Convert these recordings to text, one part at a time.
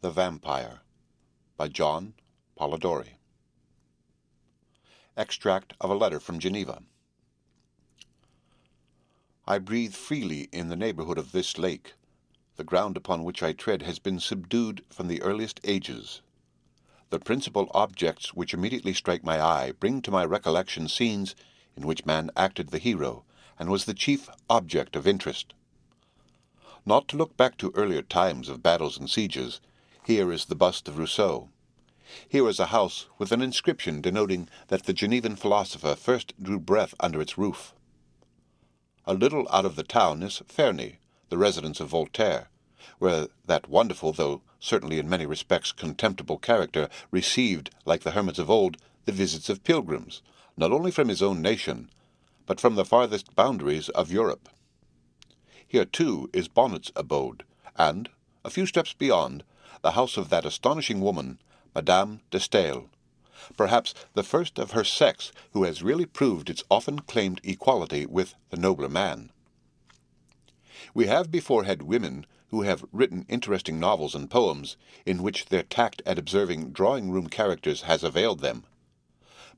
The Vampyre by John Polidori. Extract of a letter from Geneva. I breathe freely in the neighborhood of this lake. The ground upon which I tread has been subdued from the earliest ages. The principal objects which immediately strike my eye bring to my recollection scenes in which man acted the hero, and was the chief object of interest. Not to look back to earlier times of battles and sieges, here is the bust of Rousseau. Here is a house with an inscription denoting that the Genevan philosopher first drew breath under its roof. A little out of the town is Ferney, the residence of Voltaire, where that wonderful, though certainly in many respects contemptible character received, like the hermits of old, the visits of pilgrims, not only from his own nation, but from the farthest boundaries of Europe. Here, too, is Bonnet's abode, and, a few steps beyond, the house of that astonishing woman, Madame de Staël, perhaps the first of her sex who has really proved its often claimed equality with the nobler man. We have before had women who have written interesting novels and poems in which their tact at observing drawing-room characters has availed them.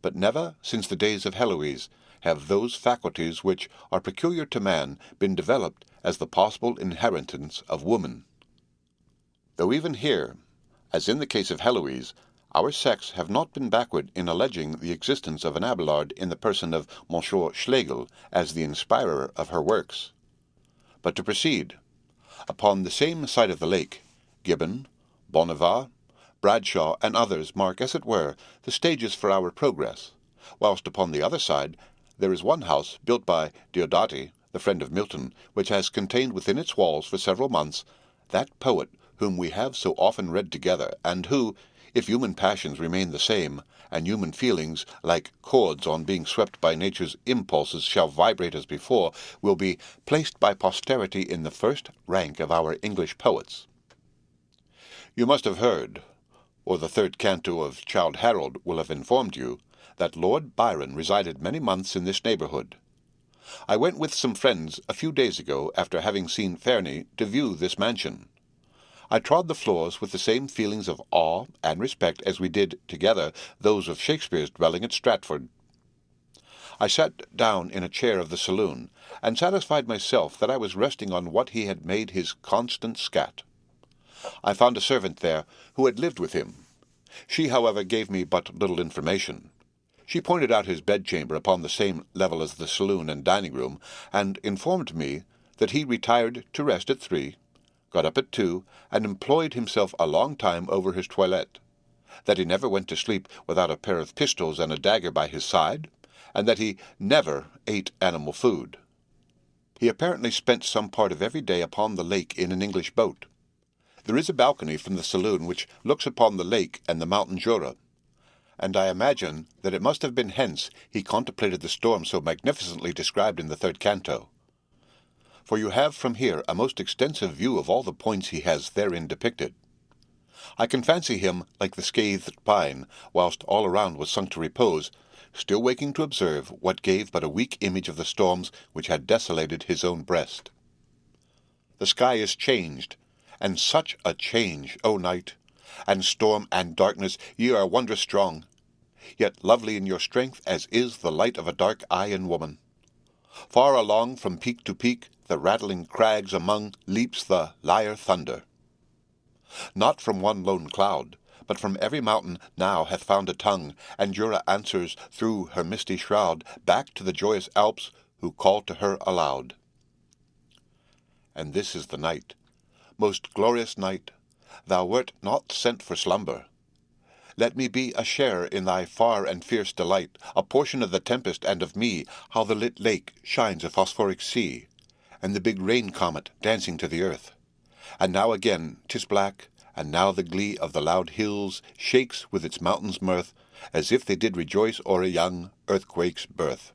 But never since the days of Heloise have those faculties which are peculiar to man been developed as the possible inheritance of woman. Though even here, as in the case of Heloise, our sex have not been backward in alleging the existence of an Abelard in the person of Monsieur Schlegel as the inspirer of her works. But to proceed, upon the same side of the lake, Gibbon, Bonnevat, Bradshaw, and others mark, as it were, the stages for our progress, whilst upon the other side there is one house built by Diodati, the friend of Milton, which has contained within its walls for several months that poet whom we have so often read together, and who, if human passions remain the same, and human feelings, like chords on being swept by nature's impulses, shall vibrate as before, will be placed by posterity in the first rank of our English poets. You must have heard, or the third canto of Childe Harold will have informed you, that Lord Byron resided many months in this neighborhood. I went with some friends a few days ago, after having seen Ferney, to view this mansion. I trod the floors with the same feelings of awe and respect as we did together those of Shakespeare's dwelling at Stratford. I sat down in a chair of the saloon, and satisfied myself that I was resting on what he had made his constant scat. I found a servant there who had lived with him. She, however, gave me but little information. She pointed out his bedchamber upon the same level as the saloon and dining-room, and informed me that he retired to rest at 3, got up at 2, and employed himself a long time over his toilette, that he never went to sleep without a pair of pistols and a dagger by his side, and that he never ate animal food. He apparently spent some part of every day upon the lake in an English boat. There is a balcony from the saloon which looks upon the lake and the mountain Jura, and I imagine that it must have been hence he contemplated the storm so magnificently described in the third canto. For you have from here a most extensive view of all the points he has therein depicted. I can fancy him like the scathed pine, whilst all around was sunk to repose, still waking to observe what gave but a weak image of the storms which had desolated his own breast. The sky is changed, and such a change, O night! And storm and darkness, ye are wondrous strong, yet lovely in your strength as is the light of a dark eye in woman. Far along from peak to peak, the rattling crags among, leaps the lyre thunder. Not from one lone cloud, but from every mountain now hath found a tongue, and Jura answers through her misty shroud back to the joyous Alps who call to her aloud. And this is the night, most glorious night, thou wert not sent for slumber. Let me be a sharer in thy far and fierce delight, a portion of the tempest and of me, how the lit lake shines a phosphoric sea, and the big rain-comet dancing to the earth. And now again 'tis black, and now the glee of the loud hills shakes with its mountains' mirth, as if they did rejoice o'er a young earthquake's birth.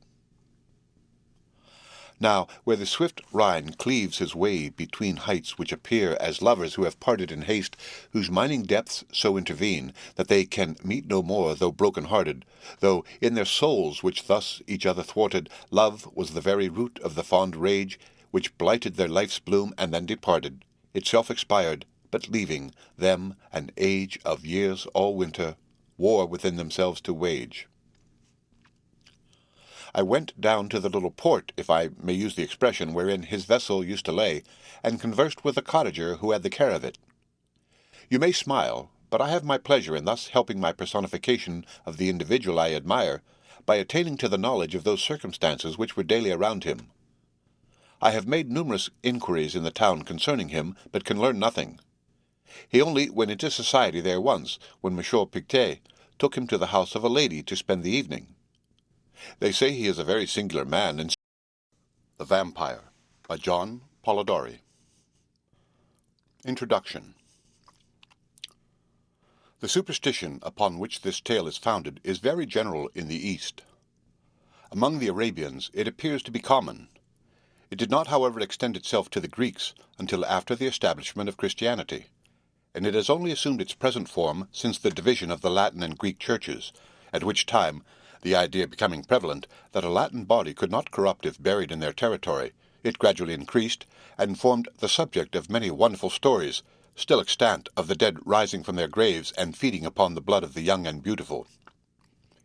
Now, where the swift Rhine cleaves his way between heights which appear as lovers who have parted in haste, whose mining depths so intervene that they can meet no more, though broken-hearted, though in their souls which thus each other thwarted, love was the very root of the fond rage which blighted their life's bloom and then departed, itself expired, but leaving them an age of years all winter, war within themselves to wage. I went down to the little port, if I may use the expression, wherein his vessel used to lay, and conversed with a cottager who had the care of it. You may smile, but I have my pleasure in thus helping my personification of the individual I admire, by attaining to the knowledge of those circumstances which were daily around him. I have made numerous inquiries in the town concerning him, but can learn nothing. He only went into society there once, when Monsieur Pictet took him to the house of a lady to spend the evening. They say he is a very singular man, and The Vampyre, by John Polidori. Introduction. The superstition upon which this tale is founded is very general in the East. Among the Arabians it appears to be common. It did not, however, extend itself to the Greeks until after the establishment of Christianity, and it has only assumed its present form since the division of the Latin and Greek churches, at which time, the idea becoming prevalent that a Latin body could not corrupt if buried in their territory, it gradually increased, and formed the subject of many wonderful stories, still extant, of the dead rising from their graves and feeding upon the blood of the young and beautiful.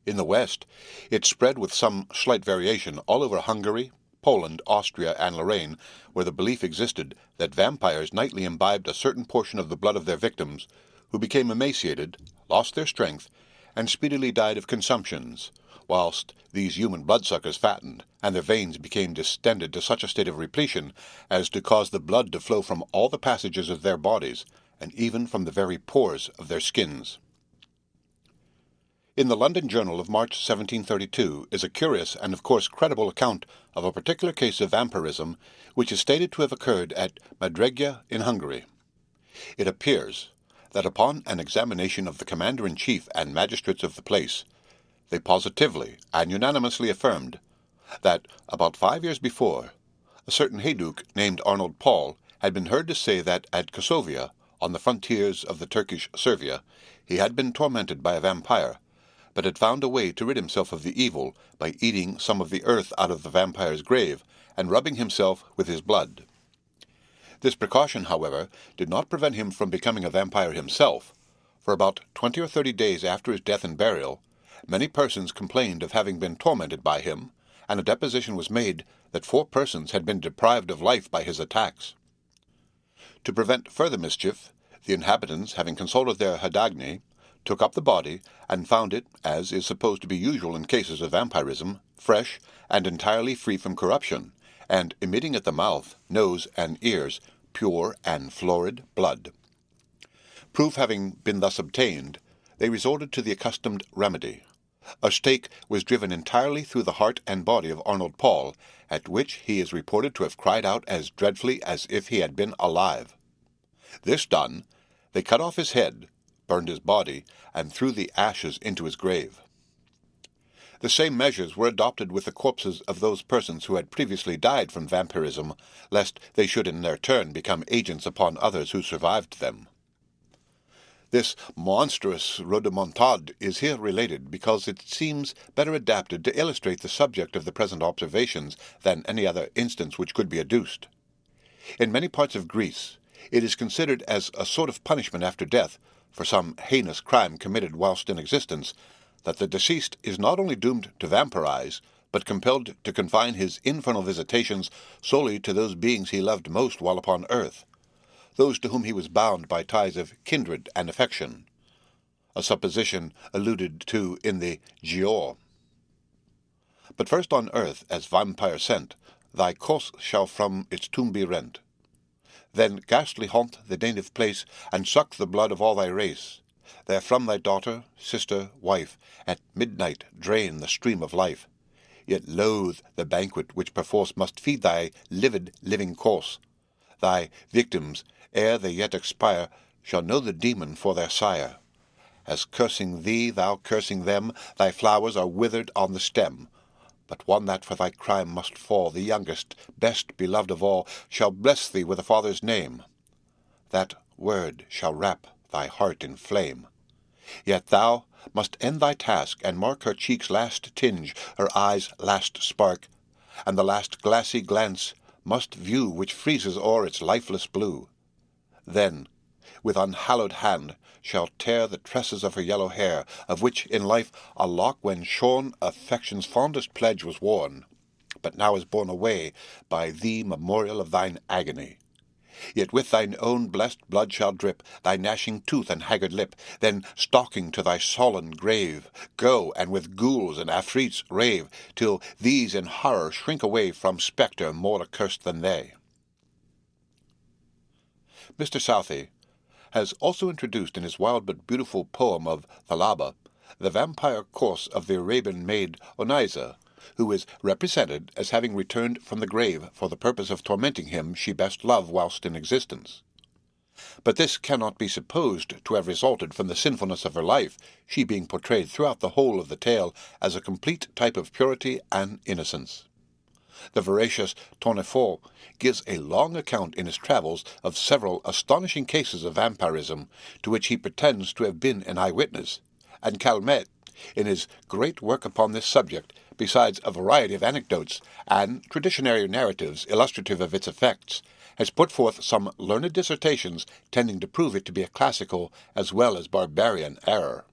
In the West, it spread with some slight variation all over Hungary, Poland, Austria, and Lorraine, where the belief existed that vampires nightly imbibed a certain portion of the blood of their victims, who became emaciated, lost their strength, and speedily died of consumptions, whilst these human bloodsuckers fattened, and their veins became distended to such a state of repletion as to cause the blood to flow from all the passages of their bodies, and even from the very pores of their skins. In the London Journal of March 1732 is a curious and of course credible account of a particular case of vampirism which is stated to have occurred at Madreggia in Hungary. It appears that upon an examination of the commander-in-chief and magistrates of the place, they positively and unanimously affirmed that, about 5 years before, a certain Hayduk named Arnold Paul had been heard to say that at Kosovia, on the frontiers of the Turkish Servia, he had been tormented by a vampire, but had found a way to rid himself of the evil by eating some of the earth out of the vampire's grave and rubbing himself with his blood. This precaution, however, did not prevent him from becoming a vampire himself, for about 20 or 30 days after his death and burial, many persons complained of having been tormented by him, and a deposition was made that 4 persons had been deprived of life by his attacks. To prevent further mischief, the inhabitants, having consulted their Hadagni, took up the body, and found it, as is supposed to be usual in cases of vampirism, fresh and entirely free from corruption, and emitting at the mouth, nose, and ears pure and florid blood. Proof having been thus obtained, they resorted to the accustomed remedy. A stake was driven entirely through the heart and body of Arnold Paul, at which he is reported to have cried out as dreadfully as if he had been alive. This done, they cut off his head, burned his body, and threw the ashes into his grave. The same measures were adopted with the corpses of those persons who had previously died from vampirism, lest they should in their turn become agents upon others who survived them. This monstrous rhodomontade is here related because it seems better adapted to illustrate the subject of the present observations than any other instance which could be adduced. In many parts of Greece, it is considered as a sort of punishment after death for some heinous crime committed whilst in existence, that the deceased is not only doomed to vampirize, but compelled to confine his infernal visitations solely to those beings he loved most while upon earth, those to whom he was bound by ties of kindred and affection, a supposition alluded to in the Giaour. But first on earth, as vampire sent, thy corse shall from its tomb be rent. Then ghastly haunt the native place, and suck the blood of all thy race. There from thy daughter, sister, wife, at midnight drain the stream of life. Yet loathe the banquet which perforce must feed thy livid living corse. Thy victims, ere they yet expire, shall know the demon for their sire. As cursing thee, thou cursing them, thy flowers are withered on the stem. But one that for thy crime must fall, the youngest, best beloved of all, shall bless thee with a father's name. That word shall wrap thy heart in flame. Yet thou must end thy task, and mark her cheek's last tinge, her eyes' last spark, and the last glassy glance must view which freezes o'er its lifeless blue. Then, with unhallowed hand shall tear the tresses of her yellow hair, of which in life a lock when shorn affection's fondest pledge was worn, but now is borne away by thee memorial of thine agony. Yet with thine own blessed blood shall drip thy gnashing tooth and haggard lip, then stalking to thy sullen grave, go and with ghouls and afrits rave, till these in horror shrink away from spectre more accursed than they. Mr. Southey has also introduced in his wild but beautiful poem of Thalaba the vampire course of the Arabian maid Oniza, who is represented as having returned from the grave for the purpose of tormenting him she best loved whilst in existence. But this cannot be supposed to have resulted from the sinfulness of her life, she being portrayed throughout the whole of the tale as a complete type of purity and innocence. The veracious Tournefort gives a long account in his travels of several astonishing cases of vampirism, to which he pretends to have been an eyewitness, and Calmet, in his great work upon this subject, besides a variety of anecdotes and traditionary narratives illustrative of its effects, has put forth some learned dissertations tending to prove it to be a classical as well as barbarian error.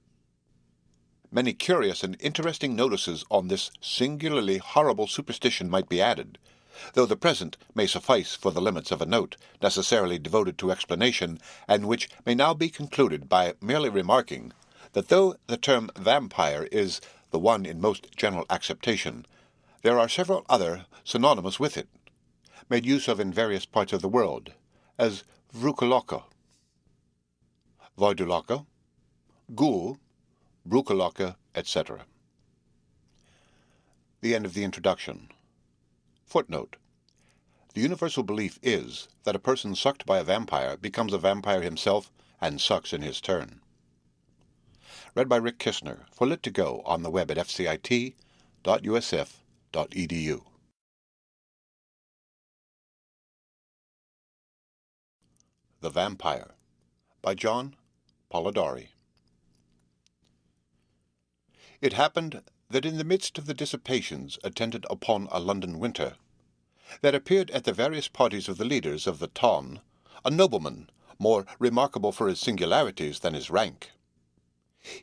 Many curious and interesting notices on this singularly horrible superstition might be added, though the present may suffice for the limits of a note necessarily devoted to explanation, and which may now be concluded by merely remarking that though the term vampire is the one in most general acceptation, there are several other synonymous with it, made use of in various parts of the world, as vrucoloca, voiduloca, ghoul, brucoloca, etc. The end of the introduction. Footnote. The universal belief is that a person sucked by a vampire becomes a vampire himself and sucks in his turn. Read by Rick Kistner for Lit2Go on the web at fcit.usf.edu. The Vampire by John Polidori. It happened that in the midst of the dissipations attendant upon a London winter, there appeared at the various parties of the leaders of the town a nobleman more remarkable for his singularities than his rank.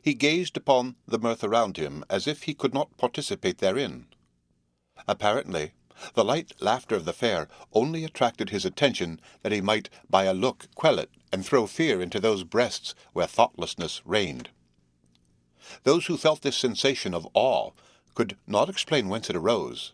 He gazed upon the mirth around him as if he could not participate therein. Apparently, the light laughter of the fair only attracted his attention that he might by a look quell it and throw fear into those breasts where thoughtlessness reigned. Those who felt this sensation of awe could not explain whence it arose.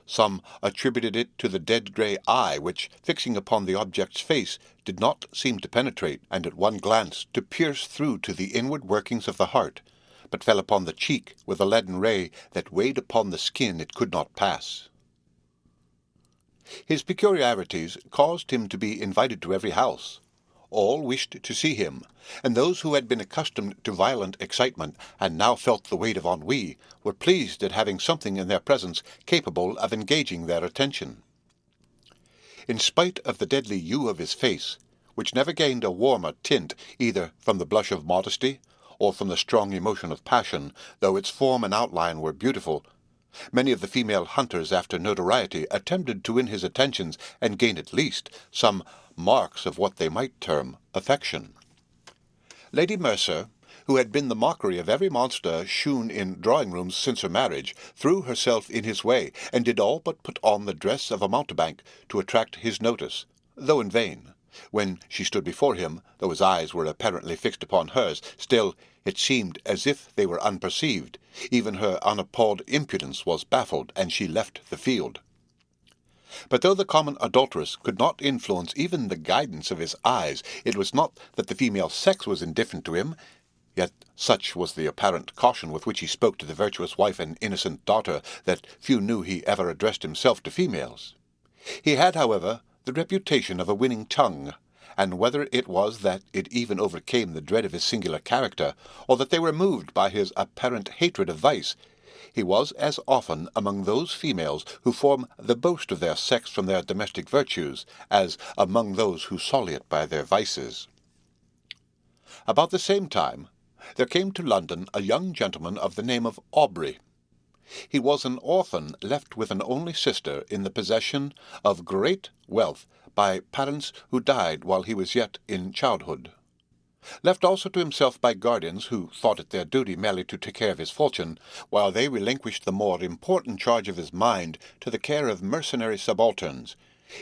Some attributed it to the dead grey eye which, fixing upon the object's face, did not seem to penetrate, and at one glance to pierce through to the inward workings of the heart, but fell upon the cheek with a leaden ray that weighed upon the skin it could not pass. His peculiarities caused him to be invited to every house. All wished to see him, and those who had been accustomed to violent excitement and now felt the weight of ennui were pleased at having something in their presence capable of engaging their attention. In spite of the deadly hue of his face, which never gained a warmer tint either from the blush of modesty or from the strong emotion of passion, though its form and outline were beautiful, many of the female hunters after notoriety attempted to win his attentions and gain at least some marks of what they might term affection. Lady Mercer, who had been the mockery of every monster shewn in drawing-rooms since her marriage, threw herself in his way, and did all but put on the dress of a mountebank to attract his notice, though in vain. When she stood before him, though his eyes were apparently fixed upon hers, still it seemed as if they were unperceived. Even her unappalled impudence was baffled, and she left the field. But though the common adulteress could not influence even the guidance of his eyes, it was not that the female sex was indifferent to him, yet such was the apparent caution with which he spoke to the virtuous wife and innocent daughter, that few knew he ever addressed himself to females. He had, however, the reputation of a winning tongue, and whether it was that it even overcame the dread of his singular character, or that they were moved by his apparent hatred of vice, he was as often among those females who form the boast of their sex from their domestic virtues, as among those who sully it by their vices. About the same time, there came to London a young gentleman of the name of Aubrey. He was an orphan left with an only sister in the possession of great wealth by parents who died while he was yet in childhood. Left also to himself by guardians who thought it their duty merely to take care of his fortune, while they relinquished the more important charge of his mind to the care of mercenary subalterns,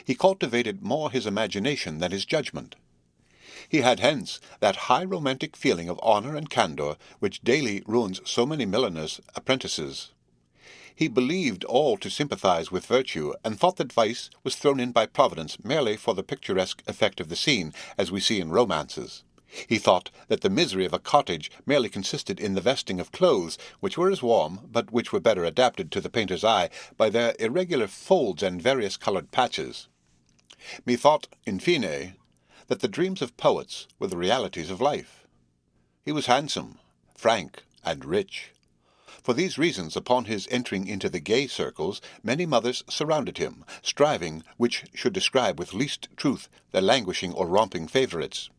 he cultivated more his imagination than his judgment. He had hence that high romantic feeling of honour and candour which daily ruins so many milliners' apprentices. He believed all to sympathize with virtue, and thought that vice was thrown in by Providence merely for the picturesque effect of the scene, as we see in romances. He thought that the misery of a cottage merely consisted in the vesting of clothes, which were as warm, but which were better adapted to the painter's eye by their irregular folds and various coloured patches. Methought, in fine, that the dreams of poets were the realities of life. He was handsome, frank, and rich. For these reasons, upon his entering into the gay circles, many mothers surrounded him, striving which should describe with least truth their languishing or romping favourites.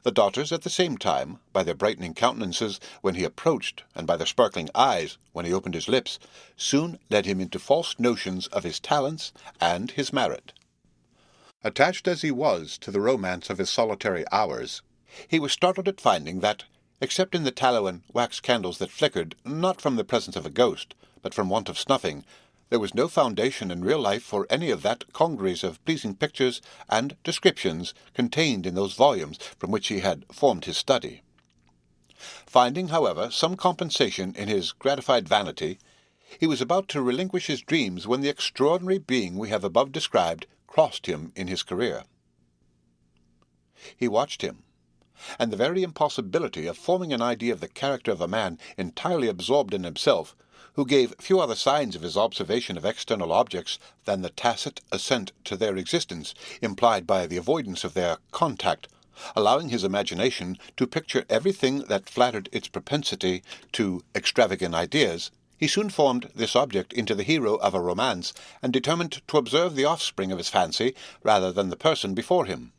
The daughters, at the same time, by their brightening countenances when he approached, and by their sparkling eyes when he opened his lips, soon led him into false notions of his talents and his merit. Attached as he was to the romance of his solitary hours, he was startled at finding that, except in the tallow and wax candles that flickered, not from the presence of a ghost, but from want of snuffing, there was no foundation in real life for any of that congeries of pleasing pictures and descriptions contained in those volumes from which he had formed his study. Finding, however, some compensation in his gratified vanity, he was about to relinquish his dreams when the extraordinary being we have above described crossed him in his career. He watched him, and the very impossibility of forming an idea of the character of a man entirely absorbed in himself, who gave few other signs of his observation of external objects than the tacit assent to their existence, implied by the avoidance of their contact, allowing his imagination to picture everything that flattered its propensity to extravagant ideas, he soon formed this object into the hero of a romance, and determined to observe the offspring of his fancy rather than the person before him.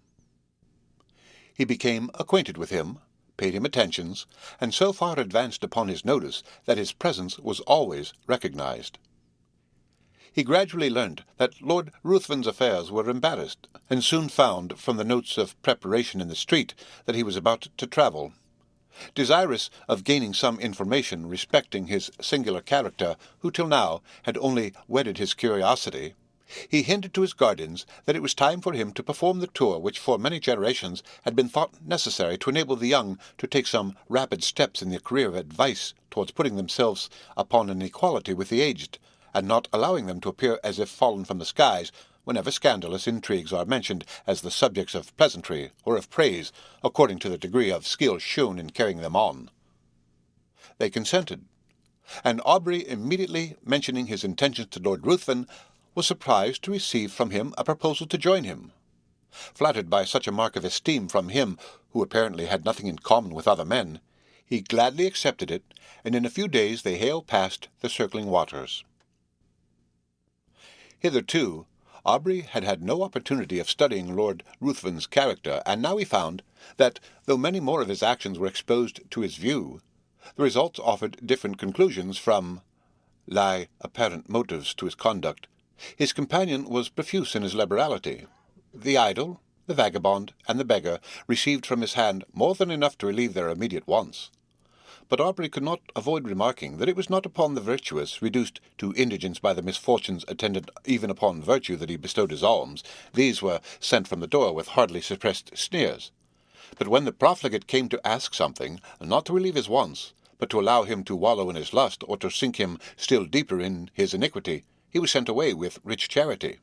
He became acquainted with him, paid him attentions, and so far advanced upon his notice that his presence was always recognized. He gradually learnt that Lord Ruthven's affairs were embarrassed, and soon found from the notes of preparation in the street that he was about to travel. Desirous of gaining some information respecting his singular character, who till now had only whetted his curiosity, he hinted to his guardians that it was time for him to perform the tour which for many generations had been thought necessary to enable the young to take some rapid steps in their career of advice towards putting themselves upon an equality with the aged, and not allowing them to appear as if fallen from the skies whenever scandalous intrigues are mentioned as the subjects of pleasantry or of praise, according to the degree of skill shown in carrying them on. They consented, and Aubrey, immediately mentioning his intentions to Lord Ruthven, was surprised to receive from him a proposal to join him. Flattered by such a mark of esteem from him, who apparently had nothing in common with other men, he gladly accepted it, and in a few days they hailed past the circling waters. Hitherto, Aubrey had had no opportunity of studying Lord Ruthven's character, and now he found that, though many more of his actions were exposed to his view, the results offered different conclusions from apparent motives to his conduct. His companion was profuse in his liberality. The idle, the vagabond, and the beggar received from his hand more than enough to relieve their immediate wants. But Aubrey could not avoid remarking that it was not upon the virtuous, reduced to indigence by the misfortunes attendant even upon virtue, that he bestowed his alms. These were sent from the door with hardly suppressed sneers. But when the profligate came to ask something, not to relieve his wants, but to allow him to wallow in his lust, or to sink him still deeper in his iniquity, he was sent away with rich charity.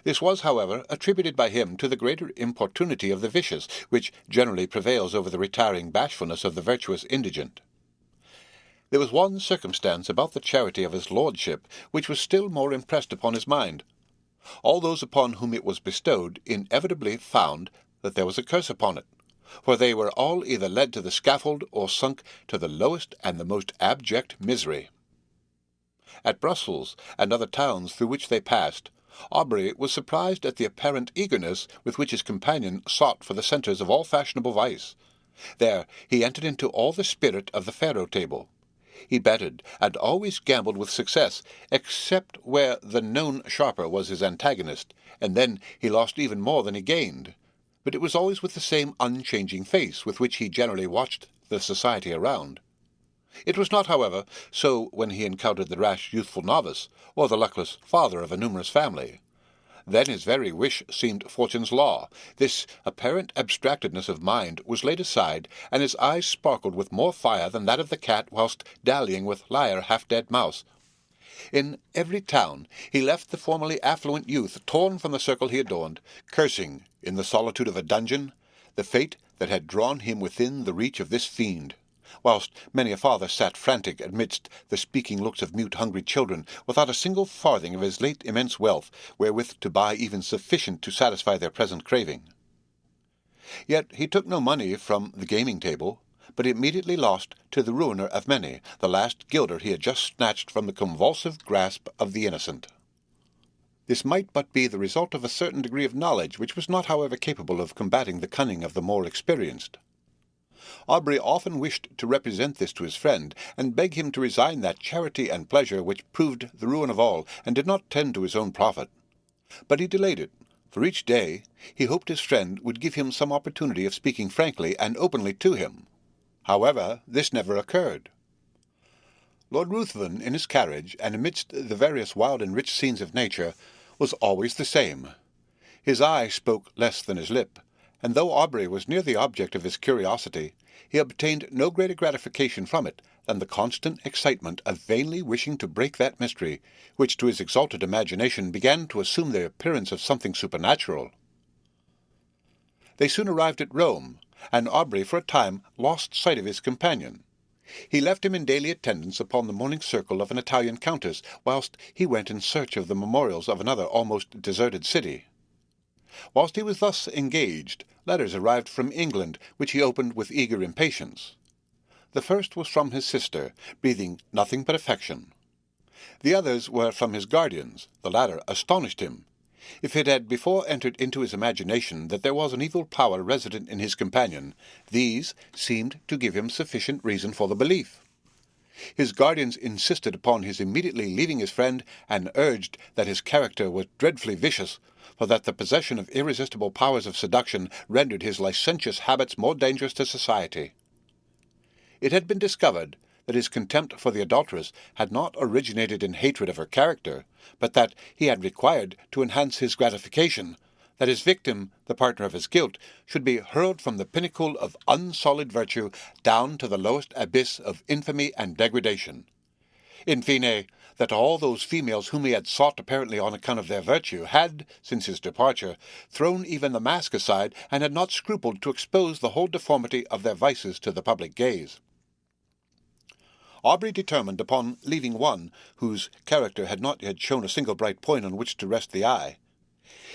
This was, however, attributed by him to the greater importunity of the vicious, which generally prevails over the retiring bashfulness of the virtuous indigent. There was one circumstance about the charity of his lordship which was still more impressed upon his mind. All those upon whom it was bestowed inevitably found that there was a curse upon it, for they were all either led to the scaffold or sunk to the lowest and the most abject misery. At Brussels and other towns through which they passed, Aubrey was surprised at the apparent eagerness with which his companion sought for the centres of all fashionable vice. There he entered into all the spirit of the faro table. He betted, and always gambled with success, except where the known sharper was his antagonist, and then he lost even more than he gained. but it was always with the same unchanging face with which he generally watched the society around. It was not, however, so when he encountered the rash youthful novice, or the luckless father of a numerous family. Then his very wish seemed fortune's law. This apparent abstractedness of mind was laid aside, and his eyes sparkled with more fire than that of the cat whilst dallying with lyre half-dead mouse. In every town he left the formerly affluent youth torn from the circle he adorned, cursing, in the solitude of a dungeon, the fate that had drawn him within the reach of this fiend, whilst many a father sat frantic amidst the speaking looks of mute hungry children, without a single farthing of his late immense wealth, wherewith to buy even sufficient to satisfy their present craving. Yet he took no money from the gaming table, but immediately lost to the ruiner of many the last guilder he had just snatched from the convulsive grasp of the innocent. This might but be the result of a certain degree of knowledge, which was not, however, capable of combating the cunning of the more experienced. Aubrey often wished to represent this to his friend, and beg him to resign that charity and pleasure which proved the ruin of all, and did not tend to his own profit. But he delayed it, for each day he hoped his friend would give him some opportunity of speaking frankly and openly to him. However, this never occurred. Lord Ruthven, in his carriage, and amidst the various wild and rich scenes of nature, was always the same. His eye spoke less than his lip, and though Aubrey was near the object of his curiosity, he obtained no greater gratification from it than the constant excitement of vainly wishing to break that mystery, which to his exalted imagination began to assume the appearance of something supernatural. They soon arrived at Rome, and Aubrey for a time lost sight of his companion. He left him in daily attendance upon the morning circle of an Italian countess, whilst he went in search of the memorials of another almost deserted city. Whilst he was thus engaged, letters arrived from England, which he opened with eager impatience. The first was from his sister, breathing nothing but affection. The others were from his guardians. The latter astonished him. If it had before entered into his imagination that there was an evil power resident in his companion, these seemed to give him sufficient reason for the belief. His guardians insisted upon his immediately leaving his friend, and urged that his character was dreadfully vicious, for that the possession of irresistible powers of seduction rendered his licentious habits more dangerous to society. It had been discovered that his contempt for the adulteress had not originated in hatred of her character, but that he had required to enhance his gratification, that his victim, the partner of his guilt, should be hurled from the pinnacle of unsullied virtue down to the lowest abyss of infamy and degradation. In fine, that all those females whom he had sought apparently on account of their virtue had, since his departure, thrown even the mask aside, and had not scrupled to expose the whole deformity of their vices to the public gaze. Aubrey determined upon leaving one whose character had not yet shown a single bright point on which to rest the eye.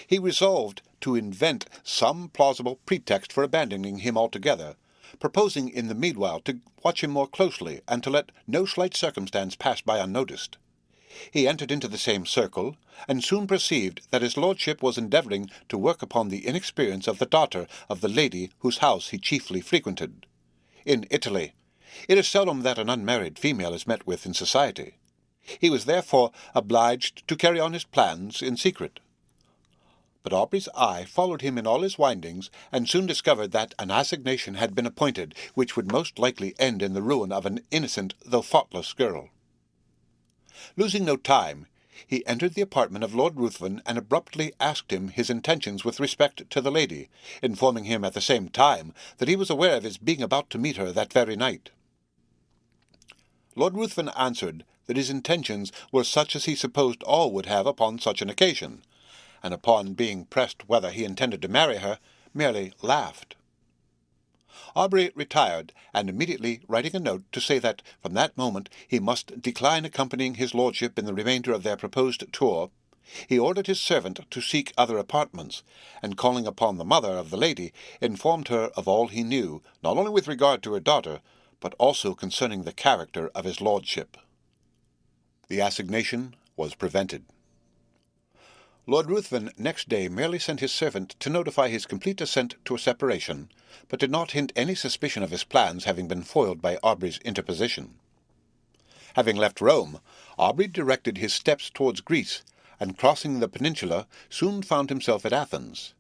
He resolved to invent some plausible pretext for abandoning him altogether, proposing in the meanwhile to watch him more closely, and to let no slight circumstance pass by unnoticed. He entered into the same circle, and soon perceived that his lordship was endeavouring to work upon the inexperience of the daughter of the lady whose house he chiefly frequented. In Italy, it is seldom that an unmarried female is met with in society. He was therefore obliged to carry on his plans in secret. But Aubrey's eye followed him in all his windings, and soon discovered that an assignation had been appointed which would most likely end in the ruin of an innocent though thoughtless girl. Losing no time, he entered the apartment of Lord Ruthven, and abruptly asked him his intentions with respect to the lady, informing him at the same time that he was aware of his being about to meet her that very night. Lord Ruthven answered that his intentions were such as he supposed all would have upon such an occasion, and upon being pressed whether he intended to marry her, merely laughed. Aubrey retired, and immediately writing a note to say that from that moment he must decline accompanying his lordship in the remainder of their proposed tour, he ordered his servant to seek other apartments, and calling upon the mother of the lady, informed her of all he knew, not only with regard to her daughter, but also concerning the character of his lordship. The assignation was prevented. Lord Ruthven next day merely sent his servant to notify his complete assent to a separation, but did not hint any suspicion of his plans having been foiled by Aubrey's interposition. Having left Rome, Aubrey directed his steps towards Greece, and crossing the peninsula, soon found himself at Athens.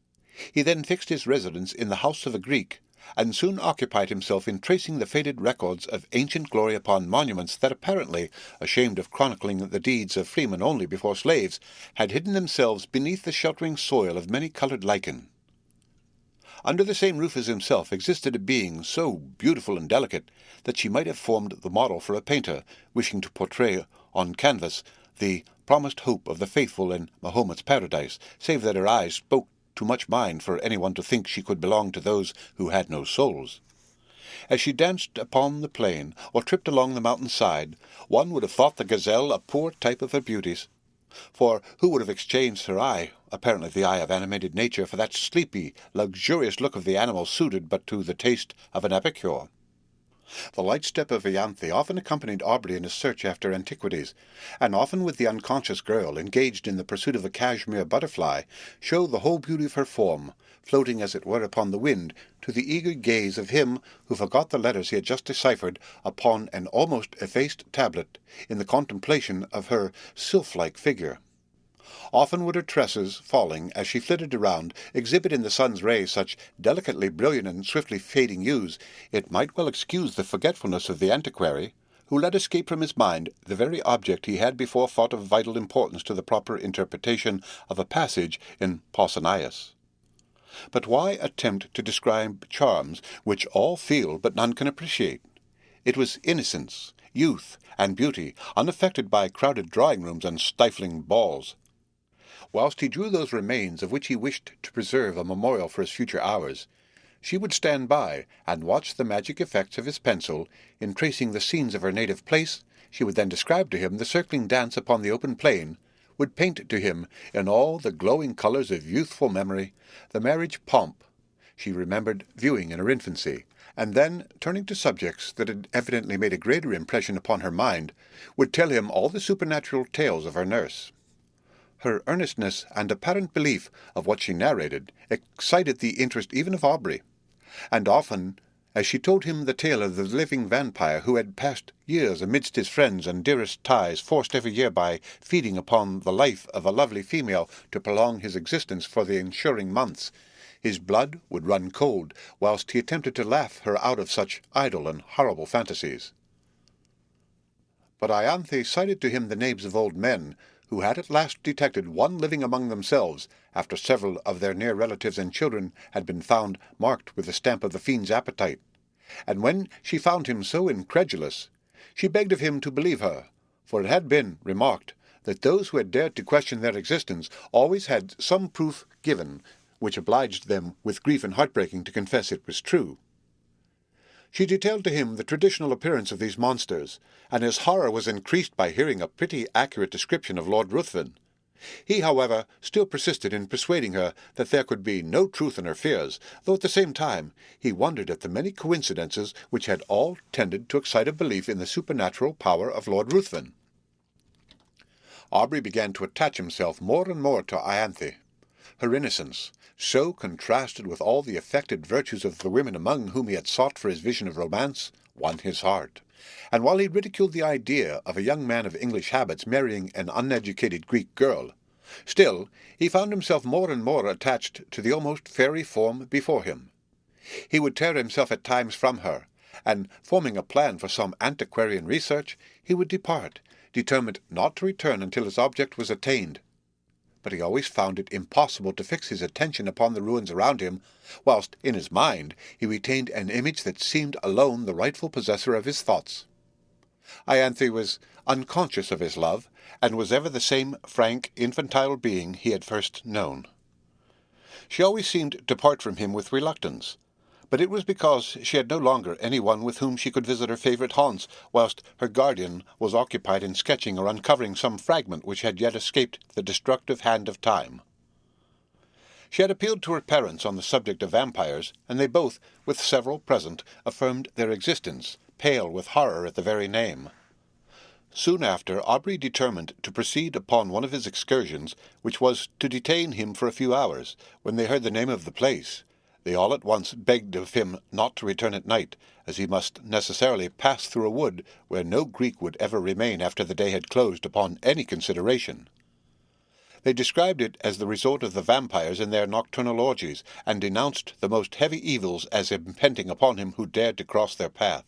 He then fixed his residence in the house of a Greek, and soon occupied himself in tracing the faded records of ancient glory upon monuments that apparently, ashamed of chronicling the deeds of freemen only before slaves, had hidden themselves beneath the sheltering soil of many-coloured lichen. Under the same roof as himself existed a being so beautiful and delicate that she might have formed the model for a painter wishing to portray on canvas the promised hope of the faithful in Mahomet's paradise, save that her eyes spoke too much mind for anyone to think she could belong to those who had no souls. As she danced upon the plain, or tripped along the mountain side, one would have thought the gazelle a poor type of her beauties. For who would have exchanged her eye, apparently the eye of animated nature, for that sleepy, luxurious look of the animal suited but to the taste of an epicure? The light step of Ianthe often accompanied Aubrey in his search after antiquities, and often would the unconscious girl, engaged in the pursuit of a cashmere butterfly, show the whole beauty of her form, floating as it were upon the wind, to the eager gaze of him who forgot the letters he had just deciphered upon an almost effaced tablet, in the contemplation of her sylph-like figure. Often would her tresses, falling as she flitted around, exhibit in the sun's rays such delicately brilliant and swiftly fading hues, it might well excuse the forgetfulness of the antiquary, who let escape from his mind the very object he had before thought of vital importance to the proper interpretation of a passage in Pausanias. But why attempt to describe charms which all feel but none can appreciate? It was innocence, youth, and beauty, unaffected by crowded drawing-rooms and stifling balls. Whilst he drew those remains of which he wished to preserve a memorial for his future hours, she would stand by and watch the magic effects of his pencil. In tracing the scenes of her native place, she would then describe to him the circling dance upon the open plain, would paint to him, in all the glowing colours of youthful memory, the marriage pomp she remembered viewing in her infancy, and then, turning to subjects that had evidently made a greater impression upon her mind, would tell him all the supernatural tales of her nurse. Her earnestness and apparent belief of what she narrated excited the interest even of Aubrey, and often, as she told him the tale of the living vampire who had passed years amidst his friends and dearest ties, forced every year by feeding upon the life of a lovely female to prolong his existence for the ensuing months, his blood would run cold, whilst he attempted to laugh her out of such idle and horrible fantasies. But Ianthe cited to him the names of old men, who had at last detected one living among themselves, after several of their near relatives and children had been found marked with the stamp of the fiend's appetite. And when she found him so incredulous, she begged of him to believe her, for it had been remarked that those who had dared to question their existence always had some proof given, which obliged them with grief and heartbreaking to confess it was true. She detailed to him the traditional appearance of these monsters, and his horror was increased by hearing a pretty accurate description of Lord Ruthven. He, however, still persisted in persuading her that there could be no truth in her fears, though at the same time he wondered at the many coincidences which had all tended to excite a belief in the supernatural power of Lord Ruthven. Aubrey began to attach himself more and more to Ianthe. Her innocence, so contrasted with all the affected virtues of the women among whom he had sought for his vision of romance, won his heart, and while he ridiculed the idea of a young man of English habits marrying an uneducated Greek girl, still he found himself more and more attached to the almost fairy form before him. He would tear himself at times from her, and, forming a plan for some antiquarian research, he would depart, determined not to return until his object was attained. But he always found it impossible to fix his attention upon the ruins around him, whilst in his mind he retained an image that seemed alone the rightful possessor of his thoughts. Ianthe was unconscious of his love, and was ever the same frank, infantile being he had first known. She always seemed to part from him with reluctance, but it was because she had no longer any one with whom she could visit her favourite haunts, whilst her guardian was occupied in sketching or uncovering some fragment which had yet escaped the destructive hand of time. She had appealed to her parents on the subject of vampires, and they both, with several present, affirmed their existence, pale with horror at the very name. Soon after, Aubrey determined to proceed upon one of his excursions, which was to detain him for a few hours. When they heard the name of the place, they all at once begged of him not to return at night, as he must necessarily pass through a wood where no Greek would ever remain after the day had closed upon any consideration. They described it as the resort of the vampires in their nocturnal orgies, and denounced the most heavy evils as impending upon him who dared to cross their path.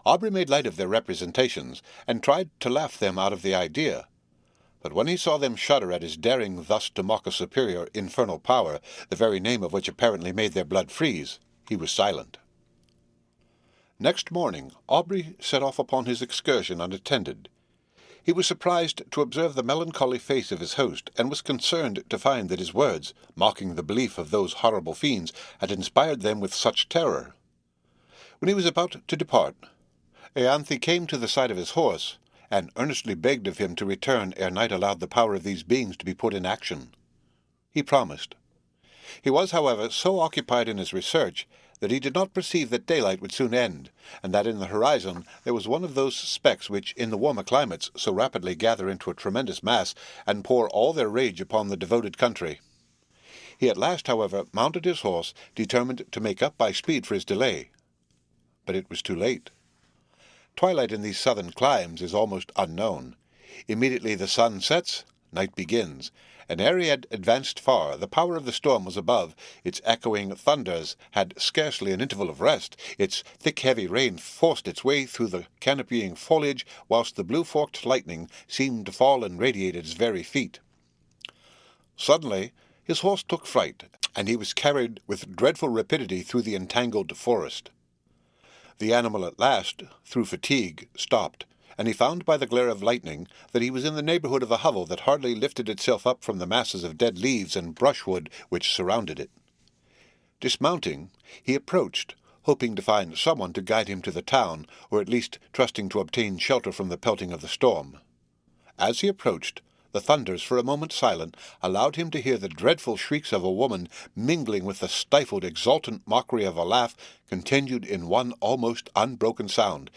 Aubrey made light of their representations, and tried to laugh them out of the idea. But when he saw them shudder at his daring thus to mock a superior infernal power, the very name of which apparently made their blood freeze, he was silent. Next morning Aubrey set off upon his excursion unattended. He was surprised to observe the melancholy face of his host, and was concerned to find that his words, mocking the belief of those horrible fiends, had inspired them with such terror. When he was about to depart, Ianthe came to the side of his horse, and earnestly begged of him to return ere night allowed the power of these beings to be put in action. He promised. He was, however, so occupied in his research that he did not perceive that daylight would soon end, and that in the horizon there was one of those specks which, in the warmer climates, so rapidly gather into a tremendous mass, and pour all their rage upon the devoted country. He at last, however, mounted his horse, determined to make up by speed for his delay. But it was too late. Twilight in these southern climes is almost unknown. Immediately the sun sets, night begins, and ere he had advanced far, the power of the storm was above. Its echoing thunders had scarcely an interval of rest. Its thick heavy rain forced its way through the canopying foliage, whilst the blue-forked lightning seemed to fall and radiate at his very feet. Suddenly his horse took fright, and he was carried with dreadful rapidity through the entangled forest. The animal at last, through fatigue, stopped, and he found by the glare of lightning that he was in the neighbourhood of a hovel that hardly lifted itself up from the masses of dead leaves and brushwood which surrounded it. Dismounting, he approached, hoping to find someone to guide him to the town, or at least trusting to obtain shelter from the pelting of the storm. As he approached, the thunders, for a moment silent, allowed him to hear the dreadful shrieks of a woman, mingling with the stifled, exultant mockery of a laugh, continued in one almost unbroken sound.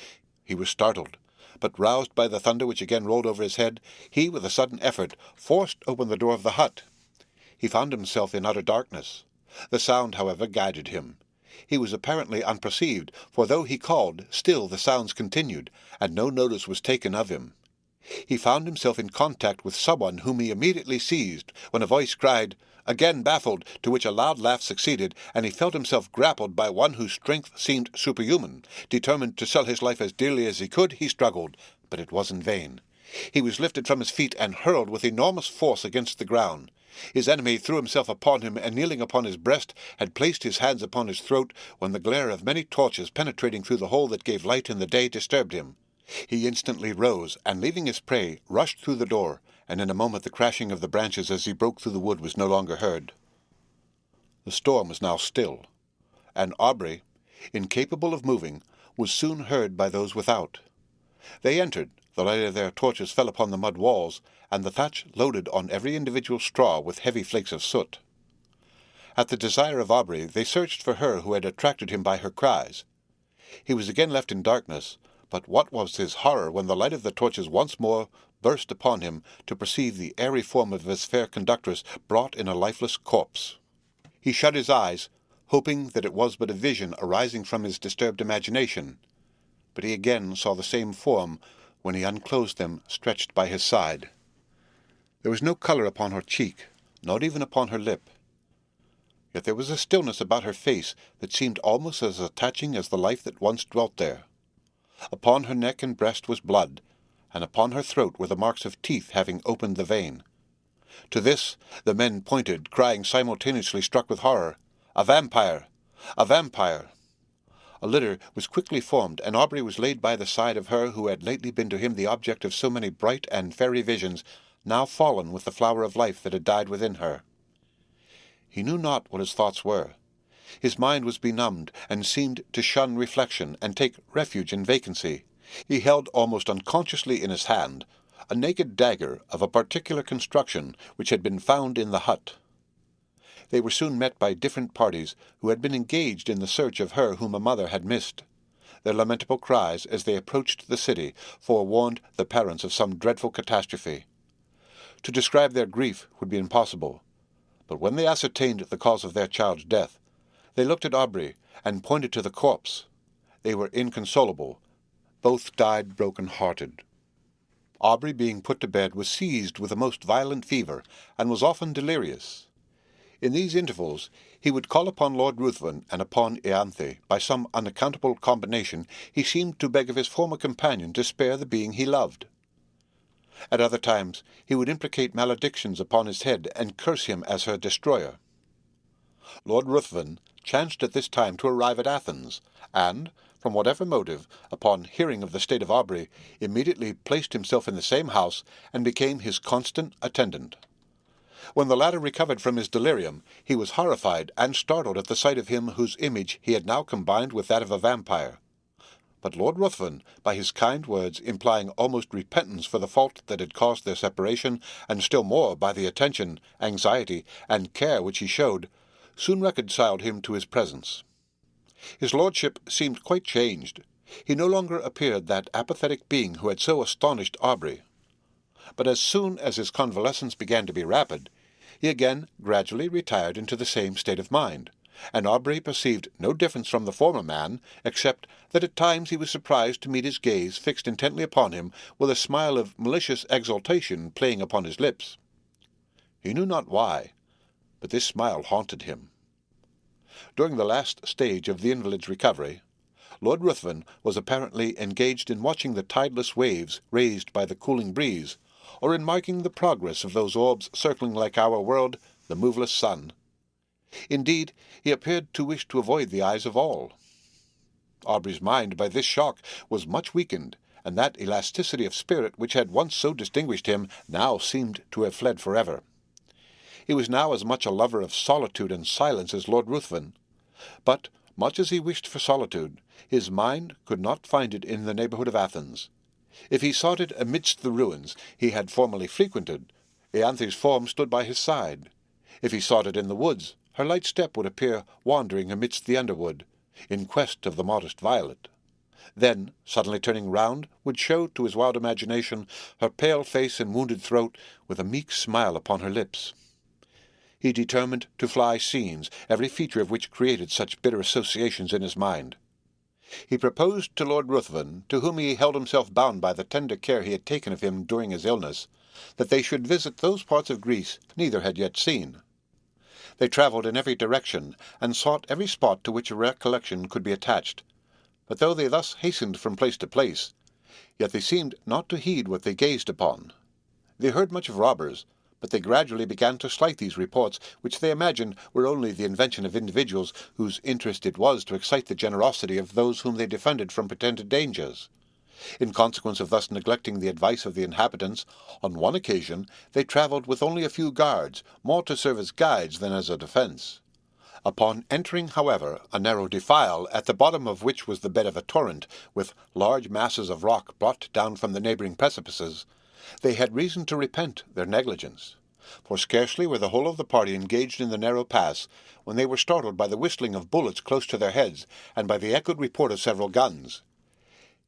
He was startled, but roused by the thunder which again rolled over his head, he, with a sudden effort, forced open the door of the hut. He found himself in utter darkness. The sound, however, guided him. He was apparently unperceived, for though he called, still the sounds continued, and no notice was taken of him. He found himself in contact with someone whom he immediately seized, when a voice cried, again baffled, to which a loud laugh succeeded, and he felt himself grappled by one whose strength seemed superhuman. Determined to sell his life as dearly as he could, he struggled, but it was in vain. He was lifted from his feet and hurled with enormous force against the ground. His enemy threw himself upon him, and kneeling upon his breast, had placed his hands upon his throat, when the glare of many torches penetrating through the hole that gave light in the day disturbed him. He instantly rose, and leaving his prey, rushed through the door, and in a moment the crashing of the branches as he broke through the wood was no longer heard. The storm was now still, and Aubrey, incapable of moving, was soon heard by those without. They entered, the light of their torches fell upon the mud walls, and the thatch loaded on every individual straw with heavy flakes of soot. At the desire of Aubrey, they searched for her who had attracted him by her cries. He was again left in darkness, but what was his horror when the light of the torches once more burst upon him, to perceive the airy form of his fair conductress brought in a lifeless corpse. He shut his eyes, hoping that it was but a vision arising from his disturbed imagination, but he again saw the same form when he unclosed them, stretched by his side. There was no colour upon her cheek, not even upon her lip. Yet there was a stillness about her face that seemed almost as attaching as the life that once dwelt there. Upon her neck and breast was blood, and upon her throat were the marks of teeth having opened the vein. To this the men pointed, crying simultaneously, struck with horror, "A vampire! A vampire!" A litter was quickly formed, and Aubrey was laid by the side of her who had lately been to him the object of so many bright and fairy visions, now fallen with the flower of life that had died within her. He knew not what his thoughts were. His mind was benumbed, and seemed to shun reflection, and take refuge in vacancy. He held almost unconsciously in his hand a naked dagger of a particular construction which had been found in the hut. They were soon met by different parties who had been engaged in the search of her whom a mother had missed. Their lamentable cries, as they approached the city, forewarned the parents of some dreadful catastrophe. To describe their grief would be impossible, but when they ascertained the cause of their child's death, they looked at Aubrey and pointed to the corpse. They were inconsolable. Both died broken-hearted. Aubrey, being put to bed, was seized with a most violent fever, and was often delirious. In these intervals he would call upon Lord Ruthven and upon Ianthe. By some unaccountable combination he seemed to beg of his former companion to spare the being he loved. At other times he would imprecate maledictions upon his head, and curse him as her destroyer. Lord Ruthven chanced at this time to arrive at Athens, and, from whatever motive, upon hearing of the state of Aubrey, immediately placed himself in the same house, and became his constant attendant. When the latter recovered from his delirium, he was horrified and startled at the sight of him whose image he had now combined with that of a vampire. But Lord Ruthven, by his kind words, implying almost repentance for the fault that had caused their separation, and still more by the attention, anxiety, and care which he showed, soon reconciled him to his presence. His lordship seemed quite changed. He no longer appeared that apathetic being who had so astonished Aubrey. But as soon as his convalescence began to be rapid, he again gradually retired into the same state of mind, and Aubrey perceived no difference from the former man, except that at times he was surprised to meet his gaze fixed intently upon him, with a smile of malicious exultation playing upon his lips. He knew not why, but this smile haunted him. During the last stage of the invalid's recovery, Lord Ruthven was apparently engaged in watching the tideless waves raised by the cooling breeze, or in marking the progress of those orbs circling like our world, the moveless sun. Indeed, he appeared to wish to avoid the eyes of all. Aubrey's mind by this shock was much weakened, and that elasticity of spirit which had once so distinguished him now seemed to have fled forever. He was now as much a lover of solitude and silence as Lord Ruthven, but, much as he wished for solitude, his mind could not find it in the neighbourhood of Athens. If he sought it amidst the ruins he had formerly frequented, Ianthe's form stood by his side. If he sought it in the woods, her light step would appear wandering amidst the underwood, in quest of the modest violet. Then, suddenly turning round, would show to his wild imagination her pale face and wounded throat, with a meek smile upon her lips. He determined to fly scenes, every feature of which created such bitter associations in his mind. He proposed to Lord Ruthven, to whom he held himself bound by the tender care he had taken of him during his illness, that they should visit those parts of Greece neither had yet seen. They travelled in every direction, and sought every spot to which a recollection could be attached. But though they thus hastened from place to place, yet they seemed not to heed what they gazed upon. They heard much of robbers, but they gradually began to slight these reports, which they imagined were only the invention of individuals whose interest it was to excite the generosity of those whom they defended from pretended dangers. In consequence of thus neglecting the advice of the inhabitants, on one occasion they travelled with only a few guards, more to serve as guides than as a defence. Upon entering, however, a narrow defile, at the bottom of which was the bed of a torrent, with large masses of rock brought down from the neighbouring precipices, they had reason to repent their negligence, for scarcely were the whole of the party engaged in the narrow pass, when they were startled by the whistling of bullets close to their heads, and by the echoed report of several guns.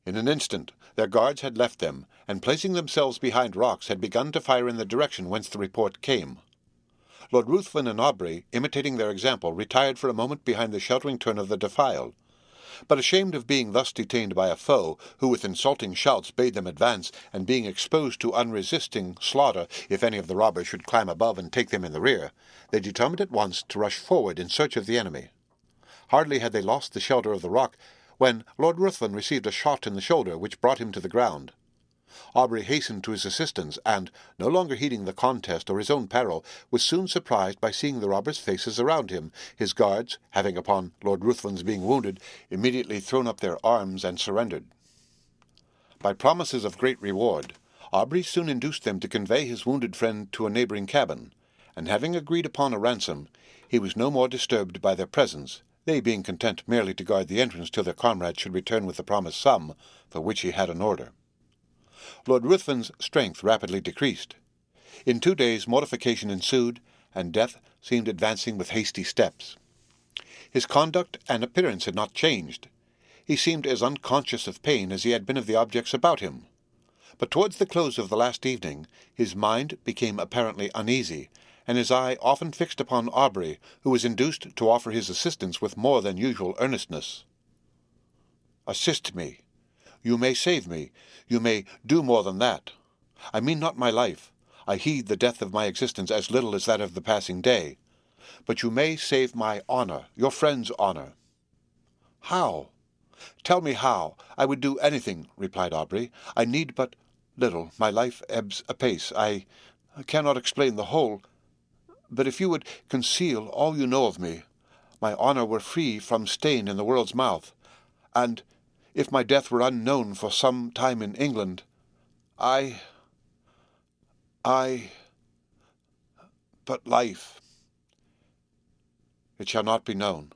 In an instant their guards had left them, and placing themselves behind rocks had begun to fire in the direction whence the report came. Lord Ruthven and Aubrey, imitating their example, retired for a moment behind the sheltering turn of the defile. But ashamed of being thus detained by a foe, who with insulting shouts bade them advance, and being exposed to unresisting slaughter if any of the robbers should climb above and take them in the rear, they determined at once to rush forward in search of the enemy. Hardly had they lost the shelter of the rock, when Lord Ruthven received a shot in the shoulder which brought him to the ground. Aubrey hastened to his assistance, and, no longer heeding the contest or his own peril, was soon surprised by seeing the robbers' faces around him, his guards, having, upon Lord Ruthven's being wounded, immediately thrown up their arms and surrendered. By promises of great reward, Aubrey soon induced them to convey his wounded friend to a neighbouring cabin, and having agreed upon a ransom, he was no more disturbed by their presence, they being content merely to guard the entrance till their comrade should return with the promised sum, for which he had an order. Lord Ruthven's strength rapidly decreased. In 2 days mortification ensued, and death seemed advancing with hasty steps. His conduct and appearance had not changed. He seemed as unconscious of pain as he had been of the objects about him. But towards the close of the last evening his mind became apparently uneasy, and his eye often fixed upon Aubrey, who was induced to offer his assistance with more than usual earnestness. "Assist me. You may save me. You may do more than that. I mean not my life. I heed the death of my existence as little as that of the passing day. But you may save my honour, your friend's honour." "How? Tell me how. I would do anything," replied Aubrey. "I need but little. My life ebbs apace. I cannot explain the whole. But if you would conceal all you know of me, my honour were free from stain in the world's mouth. And if my death were unknown for some time in England, I... but life, it shall not be known."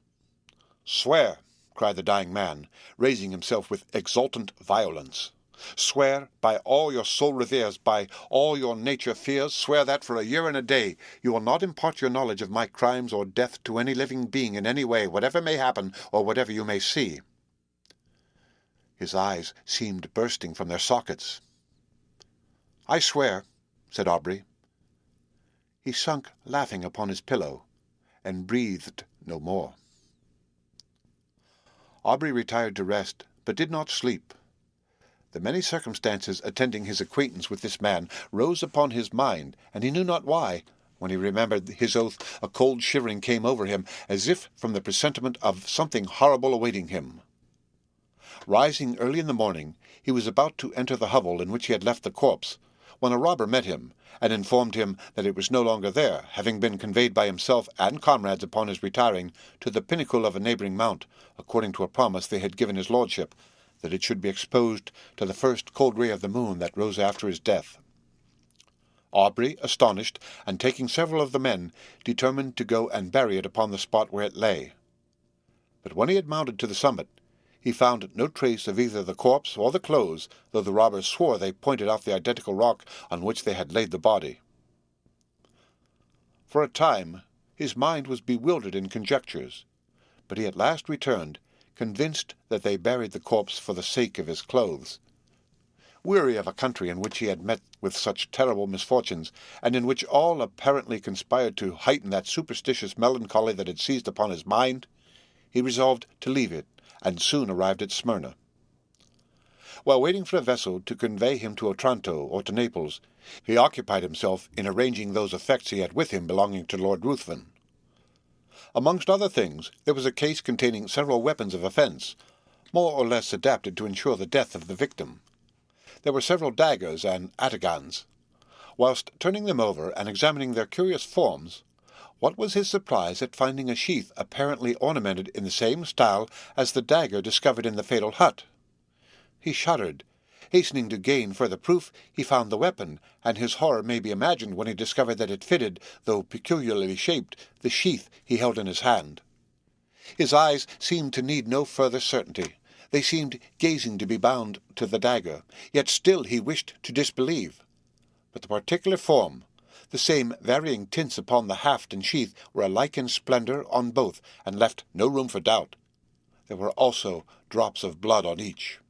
"Swear," cried the dying man, raising himself with exultant violence. "Swear, by all your soul reveres, by all your nature fears, swear that for a year and a day you will not impart your knowledge of my crimes or death to any living being in any way, whatever may happen or whatever you may see." His eyes seemed bursting from their sockets. "I swear," said Aubrey. He sunk laughing upon his pillow, and breathed no more. Aubrey retired to rest, but did not sleep. The many circumstances attending his acquaintance with this man rose upon his mind, and he knew not why. When he remembered his oath, a cold shivering came over him, as if from the presentiment of something horrible awaiting him. Rising early in the morning, he was about to enter the hovel in which he had left the corpse, when a robber met him, and informed him that it was no longer there, having been conveyed by himself and comrades upon his retiring to the pinnacle of a neighbouring mount, according to a promise they had given his lordship, that it should be exposed to the first cold ray of the moon that rose after his death. Aubrey, astonished, and taking several of the men, determined to go and bury it upon the spot where it lay. But when he had mounted to the summit, he found no trace of either the corpse or the clothes, though the robbers swore they pointed out the identical rock on which they had laid the body. For a time his mind was bewildered in conjectures, but he at last returned, convinced that they buried the corpse for the sake of his clothes. Weary of a country in which he had met with such terrible misfortunes, and in which all apparently conspired to heighten that superstitious melancholy that had seized upon his mind, he resolved to leave it, and soon arrived at Smyrna. While waiting for a vessel to convey him to Otranto or to Naples, he occupied himself in arranging those effects he had with him belonging to Lord Ruthven. Amongst other things, there was a case containing several weapons of offence, more or less adapted to ensure the death of the victim. There were several daggers and atagans. Whilst turning them over and examining their curious forms, what was his surprise at finding a sheath apparently ornamented in the same style as the dagger discovered in the fatal hut. He shuddered. Hastening to gain further proof, he found the weapon, and his horror may be imagined when he discovered that it fitted, though peculiarly shaped, the sheath he held in his hand. His eyes seemed to need no further certainty. They seemed gazing to be bound to the dagger, yet still he wished to disbelieve. But the particular form, the same varying tints upon the haft and sheath, were alike in splendour on both, and left no room for doubt. There were also drops of blood on each.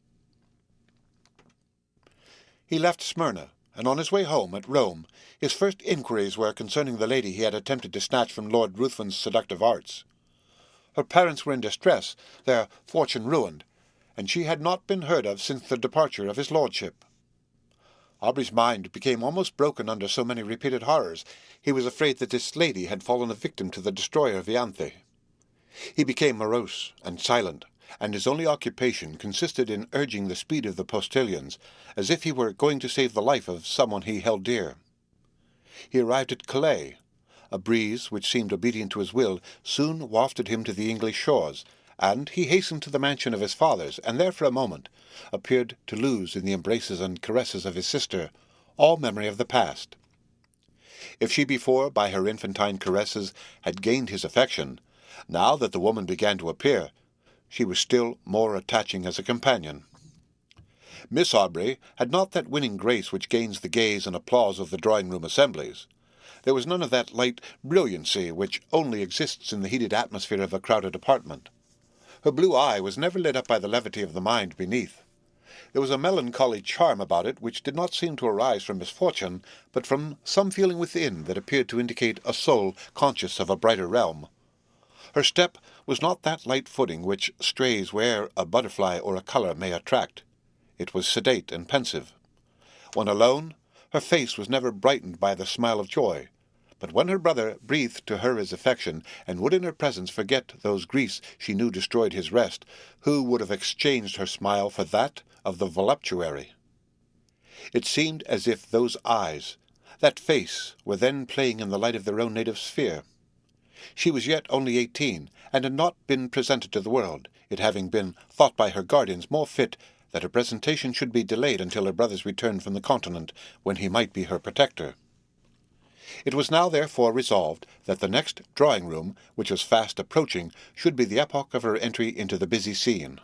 He left Smyrna, and on his way home, at Rome, his first inquiries were concerning the lady he had attempted to snatch from Lord Ruthven's seductive arts. Her parents were in distress, their fortune ruined, and she had not been heard of since the departure of his lordship. Aubrey's mind became almost broken under so many repeated horrors. He was afraid that this lady had fallen a victim to the destroyer Vianthe. He became morose and silent, and his only occupation consisted in urging the speed of the postilions, as if he were going to save the life of someone he held dear. He arrived at Calais. A breeze, which seemed obedient to his will, soon wafted him to the English shores, and he hastened to the mansion of his fathers, and there for a moment appeared to lose in the embraces and caresses of his sister all memory of the past. If she before, by her infantine caresses, had gained his affection, now that the woman began to appear, she was still more attaching as a companion. Miss Aubrey had not that winning grace which gains the gaze and applause of the drawing-room assemblies. There was none of that light brilliancy which only exists in the heated atmosphere of a crowded apartment. Her blue eye was never lit up by the levity of the mind beneath. There was a melancholy charm about it which did not seem to arise from misfortune, but from some feeling within that appeared to indicate a soul conscious of a brighter realm. Her step was not that light footing which strays where a butterfly or a colour may attract. It was sedate and pensive. When alone, Her face was never brightened by the smile of joy, but when her brother breathed to her his affection, and would in her presence forget those griefs she knew destroyed his rest, who would have exchanged her smile for that of the voluptuary? It seemed as if those eyes, that face, were then playing in the light of their own native sphere. She was yet only 18, and had not been presented to the world, it having been thought by her guardians more fit that her presentation should be delayed until her brother's return from the continent, when he might be her protector. It was now therefore resolved that the next drawing-room, which was fast approaching, should be the epoch of her entry into the busy scene.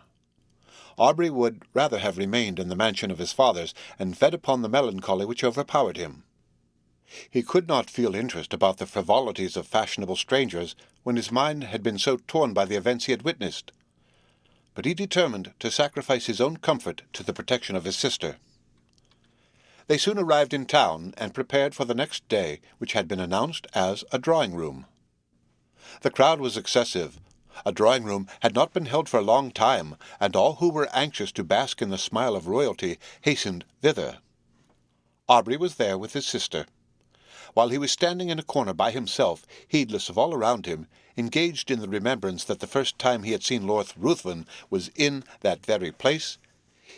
Aubrey would rather have remained in the mansion of his fathers, and fed upon the melancholy which overpowered him. He could not feel interest about the frivolities of fashionable strangers, when his mind had been so torn by the events he had witnessed. But he determined to sacrifice his own comfort to the protection of his sister. They soon arrived in town, and prepared for the next day, which had been announced as a drawing-room. The crowd was excessive. A drawing-room had not been held for a long time, and all who were anxious to bask in the smile of royalty hastened thither. Aubrey was there with his sister. While he was standing in a corner by himself, heedless of all around him, engaged in the remembrance that the first time he had seen Lord Ruthven was in that very place,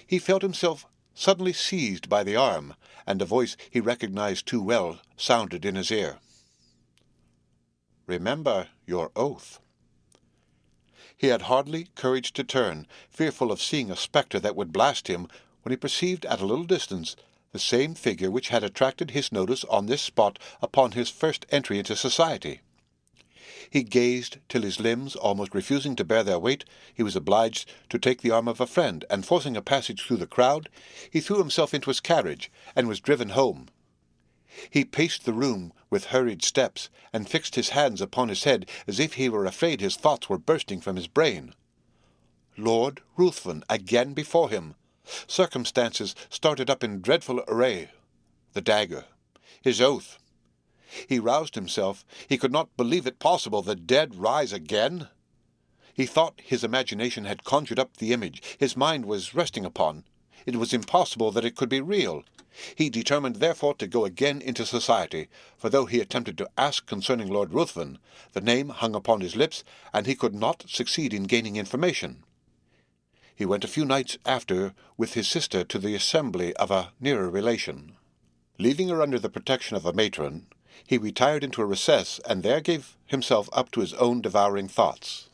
he felt himself suddenly seized by the arm, and a voice he recognized too well sounded in his ear. "Remember your oath." He had hardly courage to turn, fearful of seeing a spectre that would blast him, when he perceived at a little distance the same figure which had attracted his notice on this spot upon his first entry into society. He gazed till his limbs, almost refusing to bear their weight, he was obliged to take the arm of a friend, and forcing a passage through the crowd, he threw himself into his carriage, and was driven home. He paced the room with hurried steps, and fixed his hands upon his head, as if he were afraid his thoughts were bursting from his brain. Lord Ruthven again before him! Circumstances started up in dreadful array. The dagger, his oath. He roused himself. He could not believe it possible. The dead rise again. He thought his imagination had conjured up the image his mind was resting upon. It was impossible that it could be real. He determined therefore to go again into society, for though he attempted to ask concerning Lord Ruthven, the name hung upon his lips, and he could not succeed in gaining information. He went a few nights after with his sister to the assembly of a nearer relation. Leaving her under the protection of a matron, he retired into a recess, and there gave himself up to his own devouring thoughts.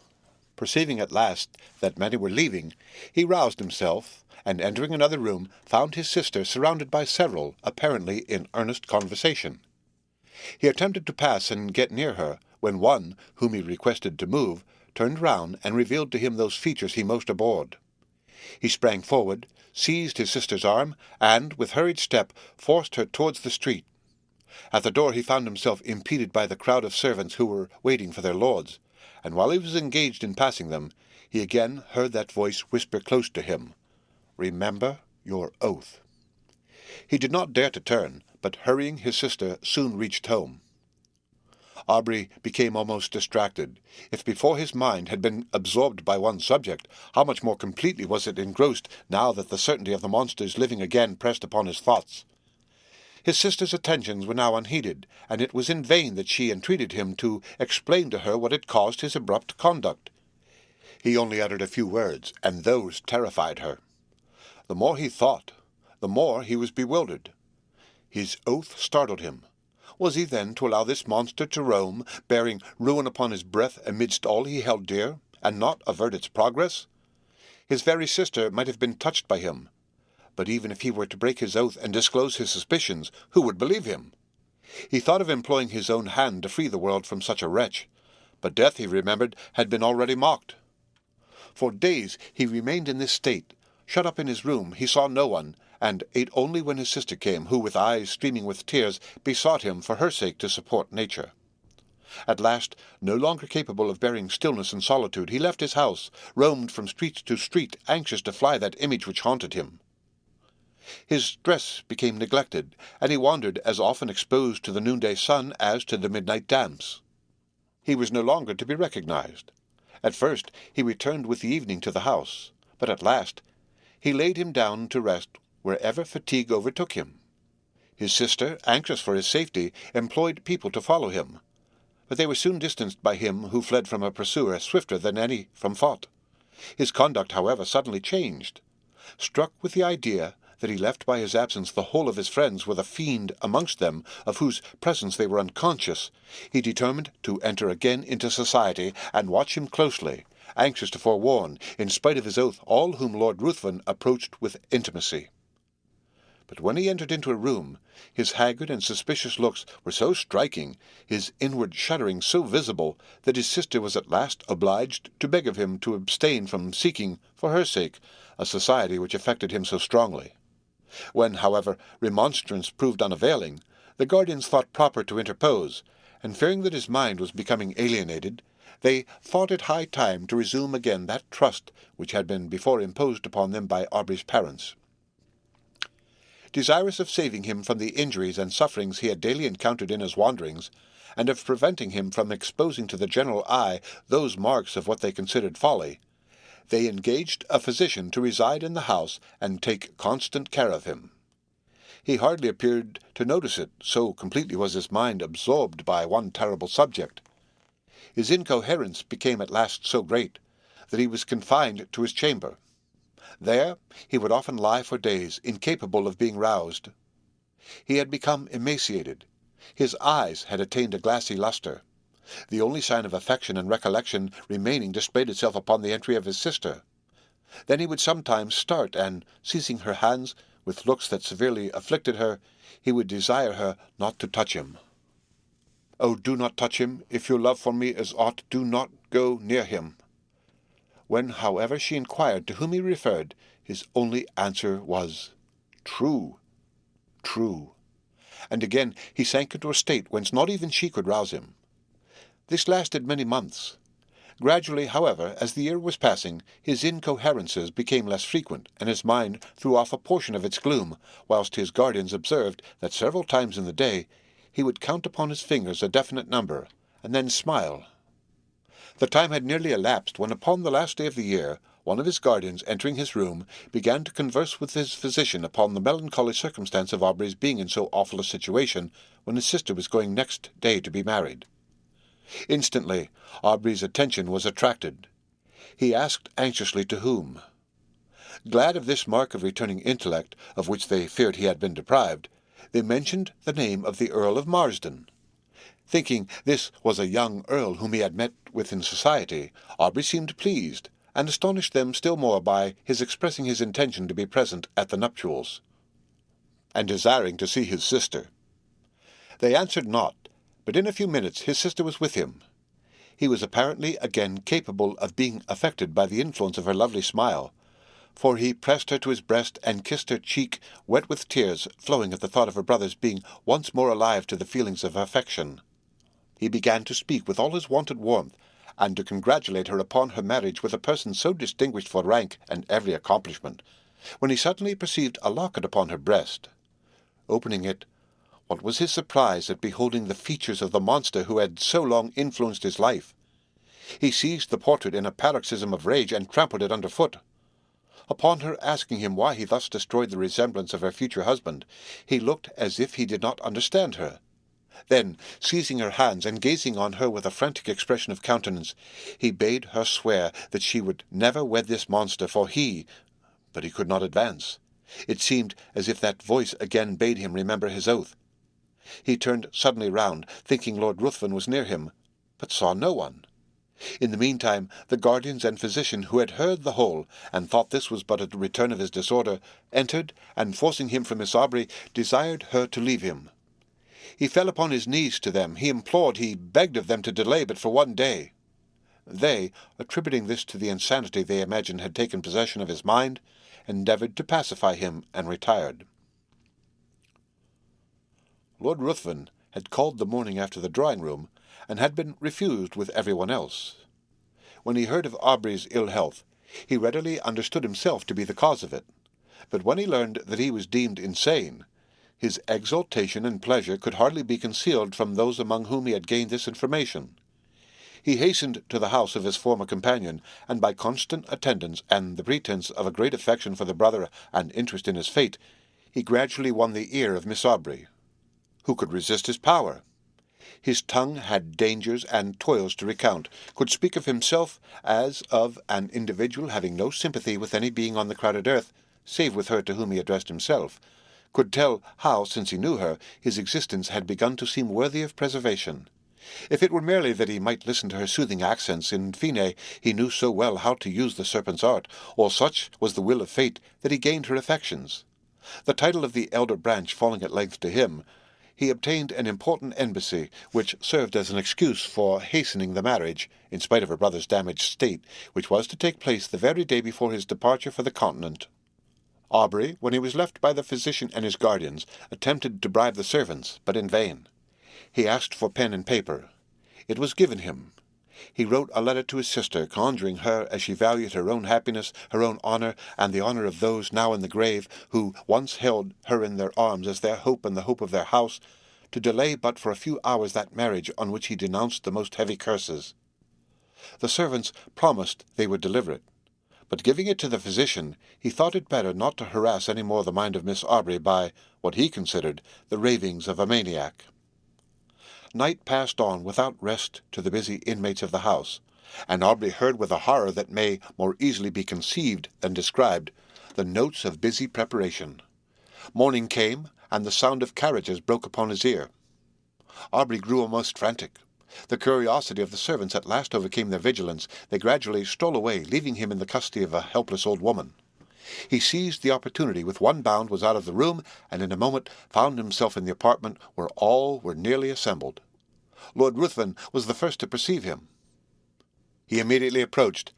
Perceiving at last that many were leaving, he roused himself, and entering another room, found his sister surrounded by several, apparently in earnest conversation. He attempted to pass and get near her, when one, whom he requested to move, turned round and revealed to him those features he most abhorred. He sprang forward, seized his sister's arm, and, with hurried step, forced her towards the street. At the door he found himself impeded by the crowd of servants who were waiting for their lords, and while he was engaged in passing them, he again heard that voice whisper close to him, "Remember your oath." He did not dare to turn, but hurrying his sister soon reached home. Aubrey became almost distracted. If before his mind had been absorbed by one subject, how much more completely was it engrossed now that the certainty of the monster's living again pressed upon his thoughts. His sister's attentions were now unheeded, and it was in vain that she entreated him to explain to her what had caused his abrupt conduct. He only uttered a few words, and those terrified her. The more he thought, the more he was bewildered. His oath startled him. Was he then to allow this monster to roam, bearing ruin upon his breath amidst all he held dear, and not avert its progress? His very sister might have been touched by him. But even if he were to break his oath and disclose his suspicions, who would believe him? He thought of employing his own hand to free the world from such a wretch. But death, he remembered, had been already mocked. For days he remained in this state. Shut up in his room, he saw no one, and ate only when his sister came, who, with eyes streaming with tears, besought him for her sake to support nature. At last, no longer capable of bearing stillness and solitude, he left his house, roamed from street to street, anxious to fly that image which haunted him. His dress became neglected, and he wandered as often exposed to the noonday sun as to the midnight damps. He was no longer to be recognized. At first he returned with the evening to the house, but at last he laid him down to rest wherever fatigue overtook him. His sister, anxious for his safety, employed people to follow him, but they were soon distanced by him who fled from a pursuer swifter than any from fought. His conduct, however, suddenly changed. Struck with the idea that he left by his absence the whole of his friends with a fiend amongst them, of whose presence they were unconscious, he determined to enter again into society and watch him closely, anxious to forewarn, in spite of his oath, all whom Lord Ruthven approached with intimacy. But when he entered into a room, his haggard and suspicious looks were so striking, his inward shuddering so visible, that his sister was at last obliged to beg of him to abstain from seeking, for her sake, a society which affected him so strongly. When, however, remonstrance proved unavailing, the guardians thought proper to interpose, and fearing that his mind was becoming alienated, they thought it high time to resume again that trust which had been before imposed upon them by Aubrey's parents. Desirous of saving him from the injuries and sufferings he had daily encountered in his wanderings, and of preventing him from exposing to the general eye those marks of what they considered folly, they engaged a physician to reside in the house and take constant care of him. He hardly appeared to notice it, so completely was his mind absorbed by one terrible subject. His incoherence became at last so great that he was confined to his chamber. There he would often lie for days, incapable of being roused. He had become emaciated. His eyes had attained a glassy lustre. The only sign of affection and recollection remaining displayed itself upon the entry of his sister. Then he would sometimes start, and, seizing her hands, with looks that severely afflicted her, he would desire her not to touch him. "Oh, do not touch him. If your love for me is aught, do not go near him." When, however, she inquired to whom he referred, his only answer was, "True, true." And again he sank into a state whence not even she could rouse him. This lasted many months. Gradually, however, as the year was passing, his incoherences became less frequent, and his mind threw off a portion of its gloom, whilst his guardians observed that several times in the day he would count upon his fingers a definite number, and then smile. The time had nearly elapsed when, upon the last day of the year, one of his guardians, entering his room, began to converse with his physician upon the melancholy circumstance of Aubrey's being in so awful a situation when his sister was going next day to be married. Instantly Aubrey's attention was attracted. He asked anxiously to whom. Glad of this mark of returning intellect, of which they feared he had been deprived, they mentioned the name of the Earl of Marsden. Thinking this was a young earl whom he had met with in society, Aubrey seemed pleased, and astonished them still more by his expressing his intention to be present at the nuptials, and desiring to see his sister. They answered not, but in a few minutes his sister was with him. He was apparently again capable of being affected by the influence of her lovely smile, for he pressed her to his breast and kissed her cheek, wet with tears flowing at the thought of her brother's being once more alive to the feelings of affection. He began to speak with all his wonted warmth, and to congratulate her upon her marriage with a person so distinguished for rank and every accomplishment, when he suddenly perceived a locket upon her breast. Opening it, what was his surprise at beholding the features of the monster who had so long influenced his life! He seized the portrait in a paroxysm of rage and trampled it under foot. Upon her asking him why he thus destroyed the resemblance of her future husband, he looked as if he did not understand her. Then, seizing her hands and gazing on her with a frantic expression of countenance, he bade her swear that she would never wed this monster, for but he could not advance. It seemed as if that voice again bade him remember his oath. He turned suddenly round, thinking Lord Ruthven was near him, but saw no one. In the meantime, the guardians and physician, who had heard the whole, and thought this was but a return of his disorder, entered, and forcing him from Miss Aubrey, desired her to leave him. He fell upon his knees to them, he implored, he begged of them to delay but for one day. They, attributing this to the insanity they imagined had taken possession of his mind, endeavoured to pacify him, and retired. Lord Ruthven had called the morning after the drawing-room, and had been refused with everyone else. When he heard of Aubrey's ill health, he readily understood himself to be the cause of it, but when he learned that he was deemed insane, his exultation and pleasure could hardly be concealed from those among whom he had gained this information. He hastened to the house of his former companion, and by constant attendance and the pretence of a great affection for the brother and interest in his fate, he gradually won the ear of Miss Aubrey. Who could resist his power? His tongue had dangers and toils to recount, could speak of himself as of an individual having no sympathy with any being on the crowded earth, save with her to whom he addressed himself, could tell how, since he knew her, his existence had begun to seem worthy of preservation. If it were merely that he might listen to her soothing accents, in fine, he knew so well how to use the serpent's art, or such was the will of fate, that he gained her affections. The title of the elder branch falling at length to him, he obtained an important embassy, which served as an excuse for hastening the marriage, in spite of her brother's damaged state, which was to take place the very day before his departure for the continent. Aubrey, when he was left by the physician and his guardians, attempted to bribe the servants, but in vain. He asked for pen and paper. It was given him. He wrote a letter to his sister, conjuring her, as she valued her own happiness, her own honour, and the honour of those now in the grave, who once held her in their arms as their hope and the hope of their house, to delay but for a few hours that marriage on which he denounced the most heavy curses. The servants promised they would deliver it, but giving it to the physician, he thought it better not to harass any more the mind of Miss Aubrey by, what he considered, the ravings of a maniac. Night passed on without rest to the busy inmates of the house, and Aubrey heard with a horror that may more easily be conceived than described the notes of busy preparation. Morning came, and the sound of carriages broke upon his ear. Aubrey grew almost frantic. The curiosity of the servants at last overcame their vigilance. They gradually stole away, leaving him in the custody of a helpless old woman. He seized the opportunity, with one bound was out of the room, and in a moment found himself in the apartment where all were nearly assembled. Lord Ruthven was the first to perceive him. He immediately approached,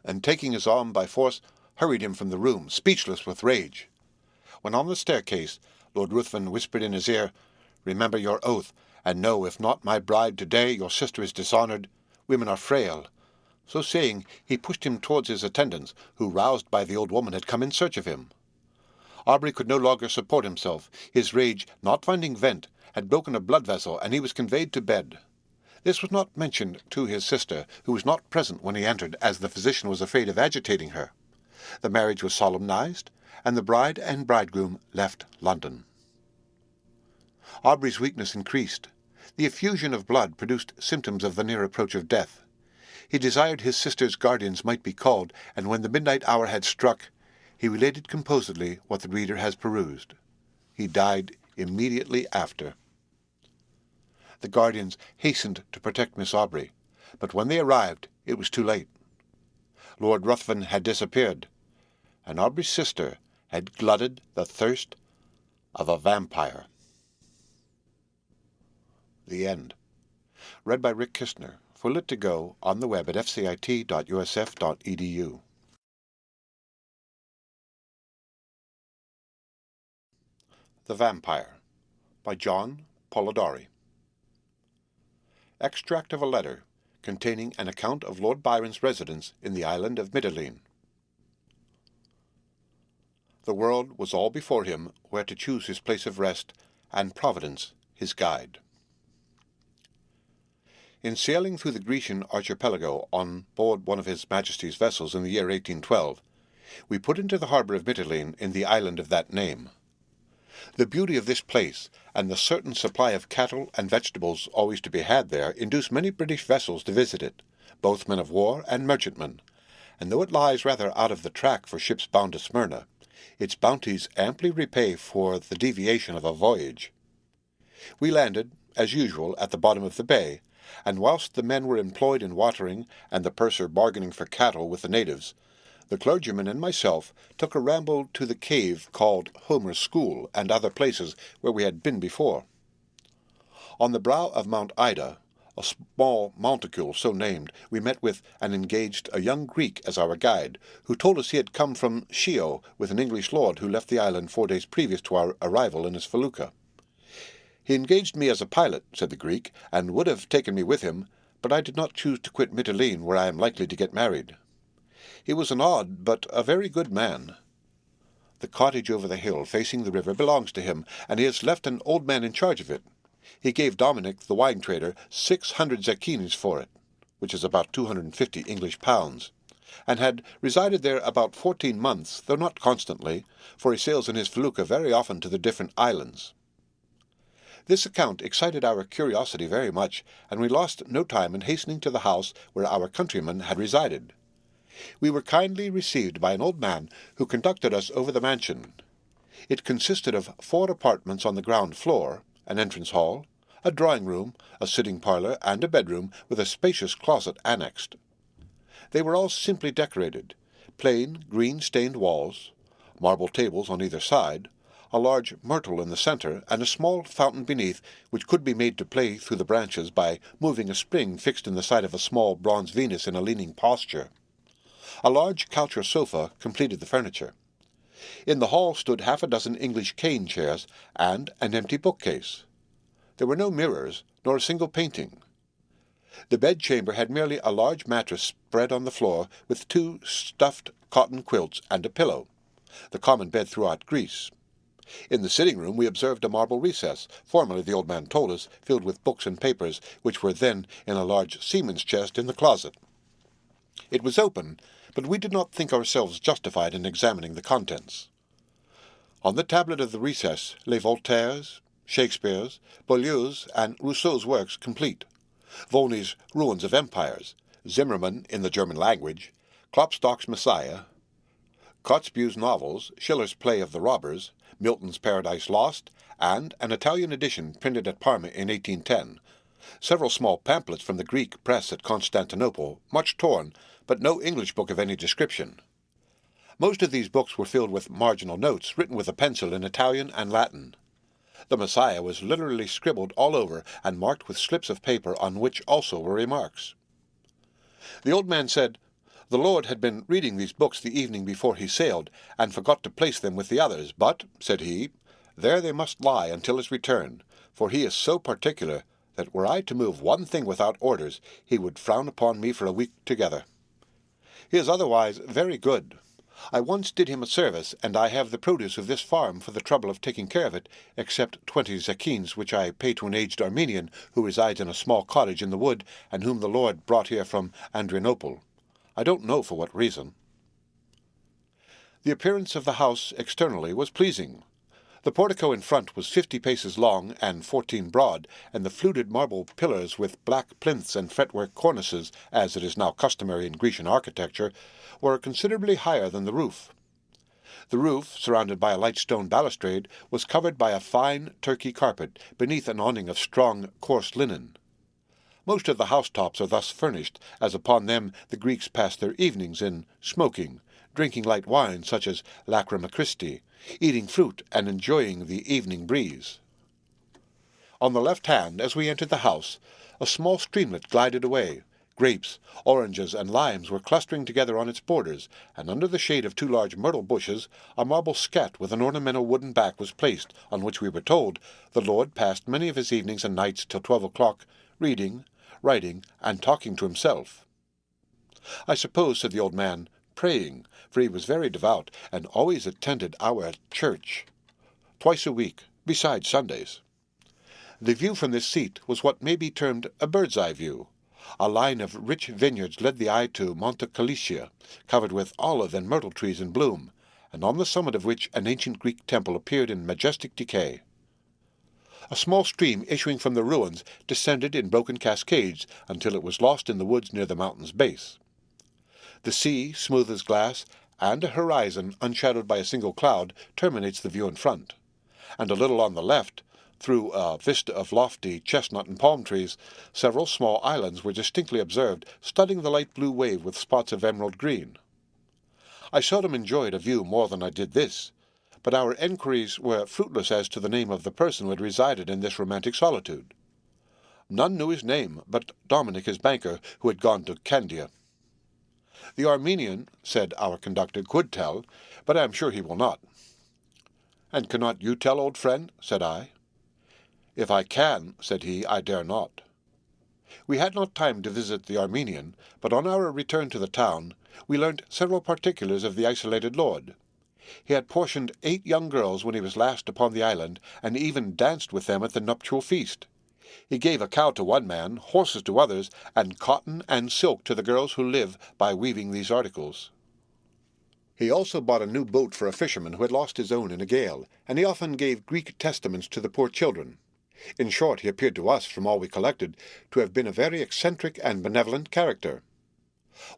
and taking his arm by force, hurried him from the room, speechless with rage. When on the staircase, Lord Ruthven whispered in his ear, "Remember your oath, and know if not my bride today, your sister is dishonoured. Women are frail." So saying, he pushed him towards his attendants, who, roused by the old woman, had come in search of him. Aubrey could no longer support himself. His rage, not finding vent, had broken a blood vessel, and he was conveyed to bed. This was not mentioned to his sister, who was not present when he entered, as the physician was afraid of agitating her. The marriage was solemnized, and the bride and bridegroom left London. Aubrey's weakness increased. The effusion of blood produced symptoms of the near approach of death. He desired his sister's guardians might be called, and when the midnight hour had struck, he related composedly what the reader has perused. He died immediately after. The guardians hastened to protect Miss Aubrey, but when they arrived, it was too late. Lord Ruthven had disappeared, and Aubrey's sister had glutted the thirst of a vampire. The end. Read by Rick Kistner. For Lit to Go on the web at fcit.usf.edu. The Vampyre by John Polidori. Extract of a letter containing an account of Lord Byron's residence in the island of Mitylene. The world was all before him where to choose his place of rest, and Providence his guide. In sailing through the Grecian archipelago on board one of His Majesty's vessels in the year 1812, we put into the harbour of Mitylene in the island of that name. The beauty of this place, and the certain supply of cattle and vegetables always to be had there, induced many British vessels to visit it, both men of war and merchantmen, and though it lies rather out of the track for ships bound to Smyrna, its bounties amply repay for the deviation of a voyage. We landed, as usual, at the bottom of the bay, and whilst the men were employed in watering, and the purser bargaining for cattle with the natives, the clergyman and myself took a ramble to the cave called Homer's School, and other places where we had been before. On the brow of Mount Ida, a small monticule so named, we met with and engaged a young Greek as our guide, who told us he had come from Schio with an English lord who left the island 4 days previous to our arrival in his felucca. "He engaged me as a pilot," said the Greek, "and would have taken me with him, but I did not choose to quit Mitylene, where I am likely to get married. He was an odd, but a very good man. The cottage over the hill, facing the river, belongs to him, and he has left an old man in charge of it. He gave Dominic, the wine trader, 600 zecchines for it, which is about 250 English pounds. and had resided there about 14 months, though not constantly, for he sails in his felucca very often to the different islands. This account excited our curiosity very much, and we lost no time in hastening to the house where our countryman had resided. We were kindly received by an old man who conducted us over the mansion. It consisted of 4 apartments on the ground floor, an entrance hall, a drawing-room, a sitting parlour, and a bedroom, with a spacious closet annexed. They were all simply decorated, plain green-stained walls, marble tables on either side, a large myrtle in the centre, and a small fountain beneath, which could be made to play through the branches by moving a spring fixed in the side of a small bronze Venus in a leaning posture. A large couch or sofa completed the furniture. In the hall stood 6 English cane chairs and an empty bookcase. There were no mirrors, nor a single painting. The bedchamber had merely a large mattress spread on the floor, with 2 stuffed cotton quilts and a pillow, the common bed throughout Greece. In the sitting-room we observed a marble recess, formerly, the old man told us, filled with books and papers, which were then in a large seaman's chest in the closet. It was open, but we did not think ourselves justified in examining the contents. On the tablet of the recess lay Voltaire's, Shakespeare's, Boileau's, and Rousseau's works complete, Volney's Ruins of Empires, Zimmermann in the German language, Klopstock's Messiah, Kotzebue's novels, Schiller's play of the Robbers, Milton's Paradise Lost, and an Italian edition printed at Parma in 1810, several small pamphlets from the Greek press at Constantinople, much torn, but no English book of any description. Most of these books were filled with marginal notes, written with a pencil in Italian and Latin. The Messiah was literally scribbled all over and marked with slips of paper on which also were remarks. The old man said, "The Lord had been reading these books the evening before he sailed, and forgot to place them with the others, but, said he, there they must lie until his return, for he is so particular that were I to move one thing without orders, he would frown upon me for a week together. He is otherwise very good. I once did him a service, and I have the produce of this farm for the trouble of taking care of it, except 20 zecchines which I pay to an aged Armenian who resides in a small cottage in the wood, and whom the Lord brought here from Adrianople. I don't know for what reason." The appearance of the house externally was pleasing. The portico in front was 50 paces long and 14 broad, and the fluted marble pillars with black plinths and fretwork cornices, as it is now customary in Grecian architecture, were considerably higher than the roof. The roof, surrounded by a light stone balustrade, was covered by a fine Turkey carpet, beneath an awning of strong, coarse linen. Most of the housetops are thus furnished, as upon them the Greeks passed their evenings in smoking, drinking light wine such as Lacrima Christi, eating fruit, and enjoying the evening breeze. On the left hand, as we entered the house, a small streamlet glided away. Grapes, oranges, and limes were clustering together on its borders, and under the shade of 2 large myrtle bushes a marble scat with an ornamental wooden back was placed, on which we were told the Lord passed many of his evenings and nights till 12 o'clock, reading, writing, and talking to himself. "I suppose," said the old man, "praying, for he was very devout, and always attended our church, twice a week, besides Sundays." The view from this seat was what may be termed a bird's-eye view. A line of rich vineyards led the eye to Monte Calicia, covered with olive and myrtle trees in bloom, and on the summit of which an ancient Greek temple appeared in majestic decay. A small stream issuing from the ruins descended in broken cascades until it was lost in the woods near the mountain's base. The sea, smooth as glass, and a horizon unshadowed by a single cloud terminates the view in front, and a little on the left, through a vista of lofty chestnut and palm trees, several small islands were distinctly observed, studding the light blue wave with spots of emerald green. I seldom enjoyed a view more than I did this, but our enquiries were fruitless as to the name of the person who had resided in this romantic solitude. None knew his name but Dominic, his banker, who had gone to Candia. The Armenian, said our conductor, could tell, but I am sure he will not. "And cannot you tell, old friend?" said I. "If I can," said he, "I dare not." We had not time to visit the Armenian, but on our return to the town we learnt several particulars of the isolated lord. He had portioned 8 young girls when he was last upon the island, and even danced with them at the nuptial feast. He gave a cow to one man, horses to others, and cotton and silk to the girls who live by weaving these articles. He also bought a new boat for a fisherman who had lost his own in a gale, and he often gave Greek testaments to the poor children. In short, he appeared to us, from all we collected, to have been a very eccentric and benevolent character.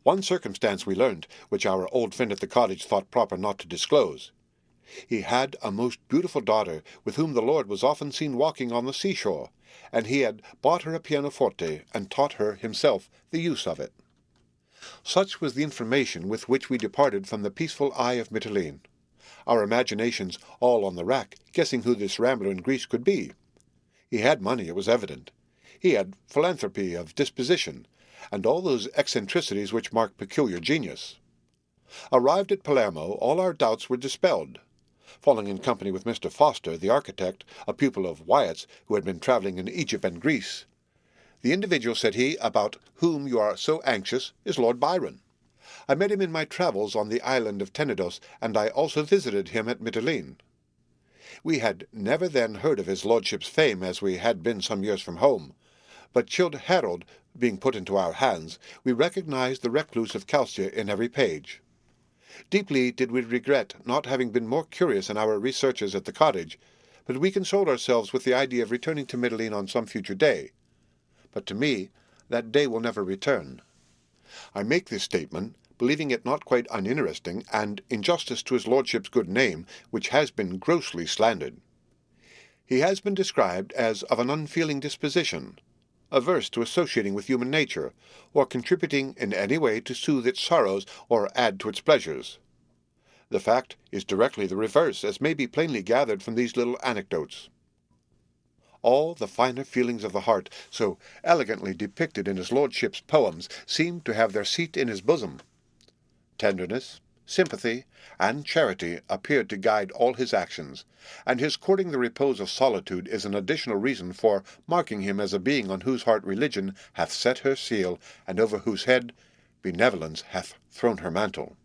One circumstance we learned, which our old friend at the cottage thought proper not to disclose. He had a most beautiful daughter, with whom the Lord was often seen walking on the seashore, and he had bought her a pianoforte, and taught her himself the use of it. Such was the information with which we departed from the peaceful eye of Mitylene, our imaginations all on the rack, guessing who this rambler in Greece could be. He had money, it was evident. He had philanthropy of disposition, and all those eccentricities which mark peculiar genius. Arrived at Palermo, all our doubts were dispelled. Falling in company with Mr. Foster, the architect, a pupil of Wyatt's, who had been travelling in Egypt and Greece. "The individual," said he, "about whom you are so anxious is Lord Byron. I met him in my travels on the island of Tenedos, and I also visited him at Mitylene." We had never then heard of his lordship's fame, as we had been some years from home, but Childe Harold being put into our hands, we recognized the recluse of Calcia in every page. Deeply did we regret not having been more curious in our researches at the cottage, but we consoled ourselves with the idea of returning to Mitylene on some future day. But to me, that day will never return. I make this statement, believing it not quite uninteresting, and in justice to his lordship's good name, which has been grossly slandered. He has been described as of an unfeeling disposition, averse to associating with human nature, or contributing in any way to soothe its sorrows or add to its pleasures. The fact is directly the reverse, as may be plainly gathered from these little anecdotes. All the finer feelings of the heart, so elegantly depicted in his lordship's poems, seem to have their seat in his bosom. Tenderness, sympathy, and charity appeared to guide all his actions, and his courting the repose of solitude is an additional reason for marking him as a being on whose heart religion hath set her seal, and over whose head benevolence hath thrown her mantle.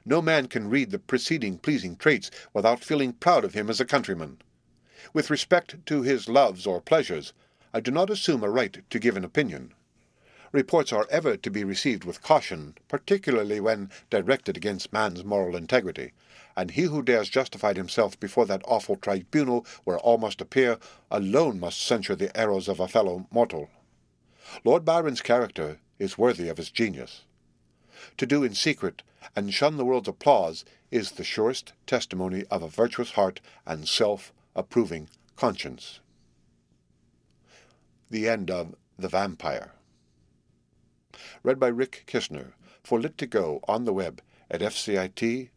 No man can read the preceding pleasing traits without feeling proud of him as a countryman. With respect to his loves or pleasures, I do not assume a right to give an opinion. Reports are ever to be received with caution, particularly when directed against man's moral integrity, and he who dares justify himself before that awful tribunal where all must appear, alone must censure the errors of a fellow mortal. Lord Byron's character is worthy of his genius. To do in secret, and shun the world's applause, is the surest testimony of a virtuous heart and self-approving conscience. The end of The Vampyre. Read by Rick Kishner, for Lit2Go on the web at fcit.usf.edu.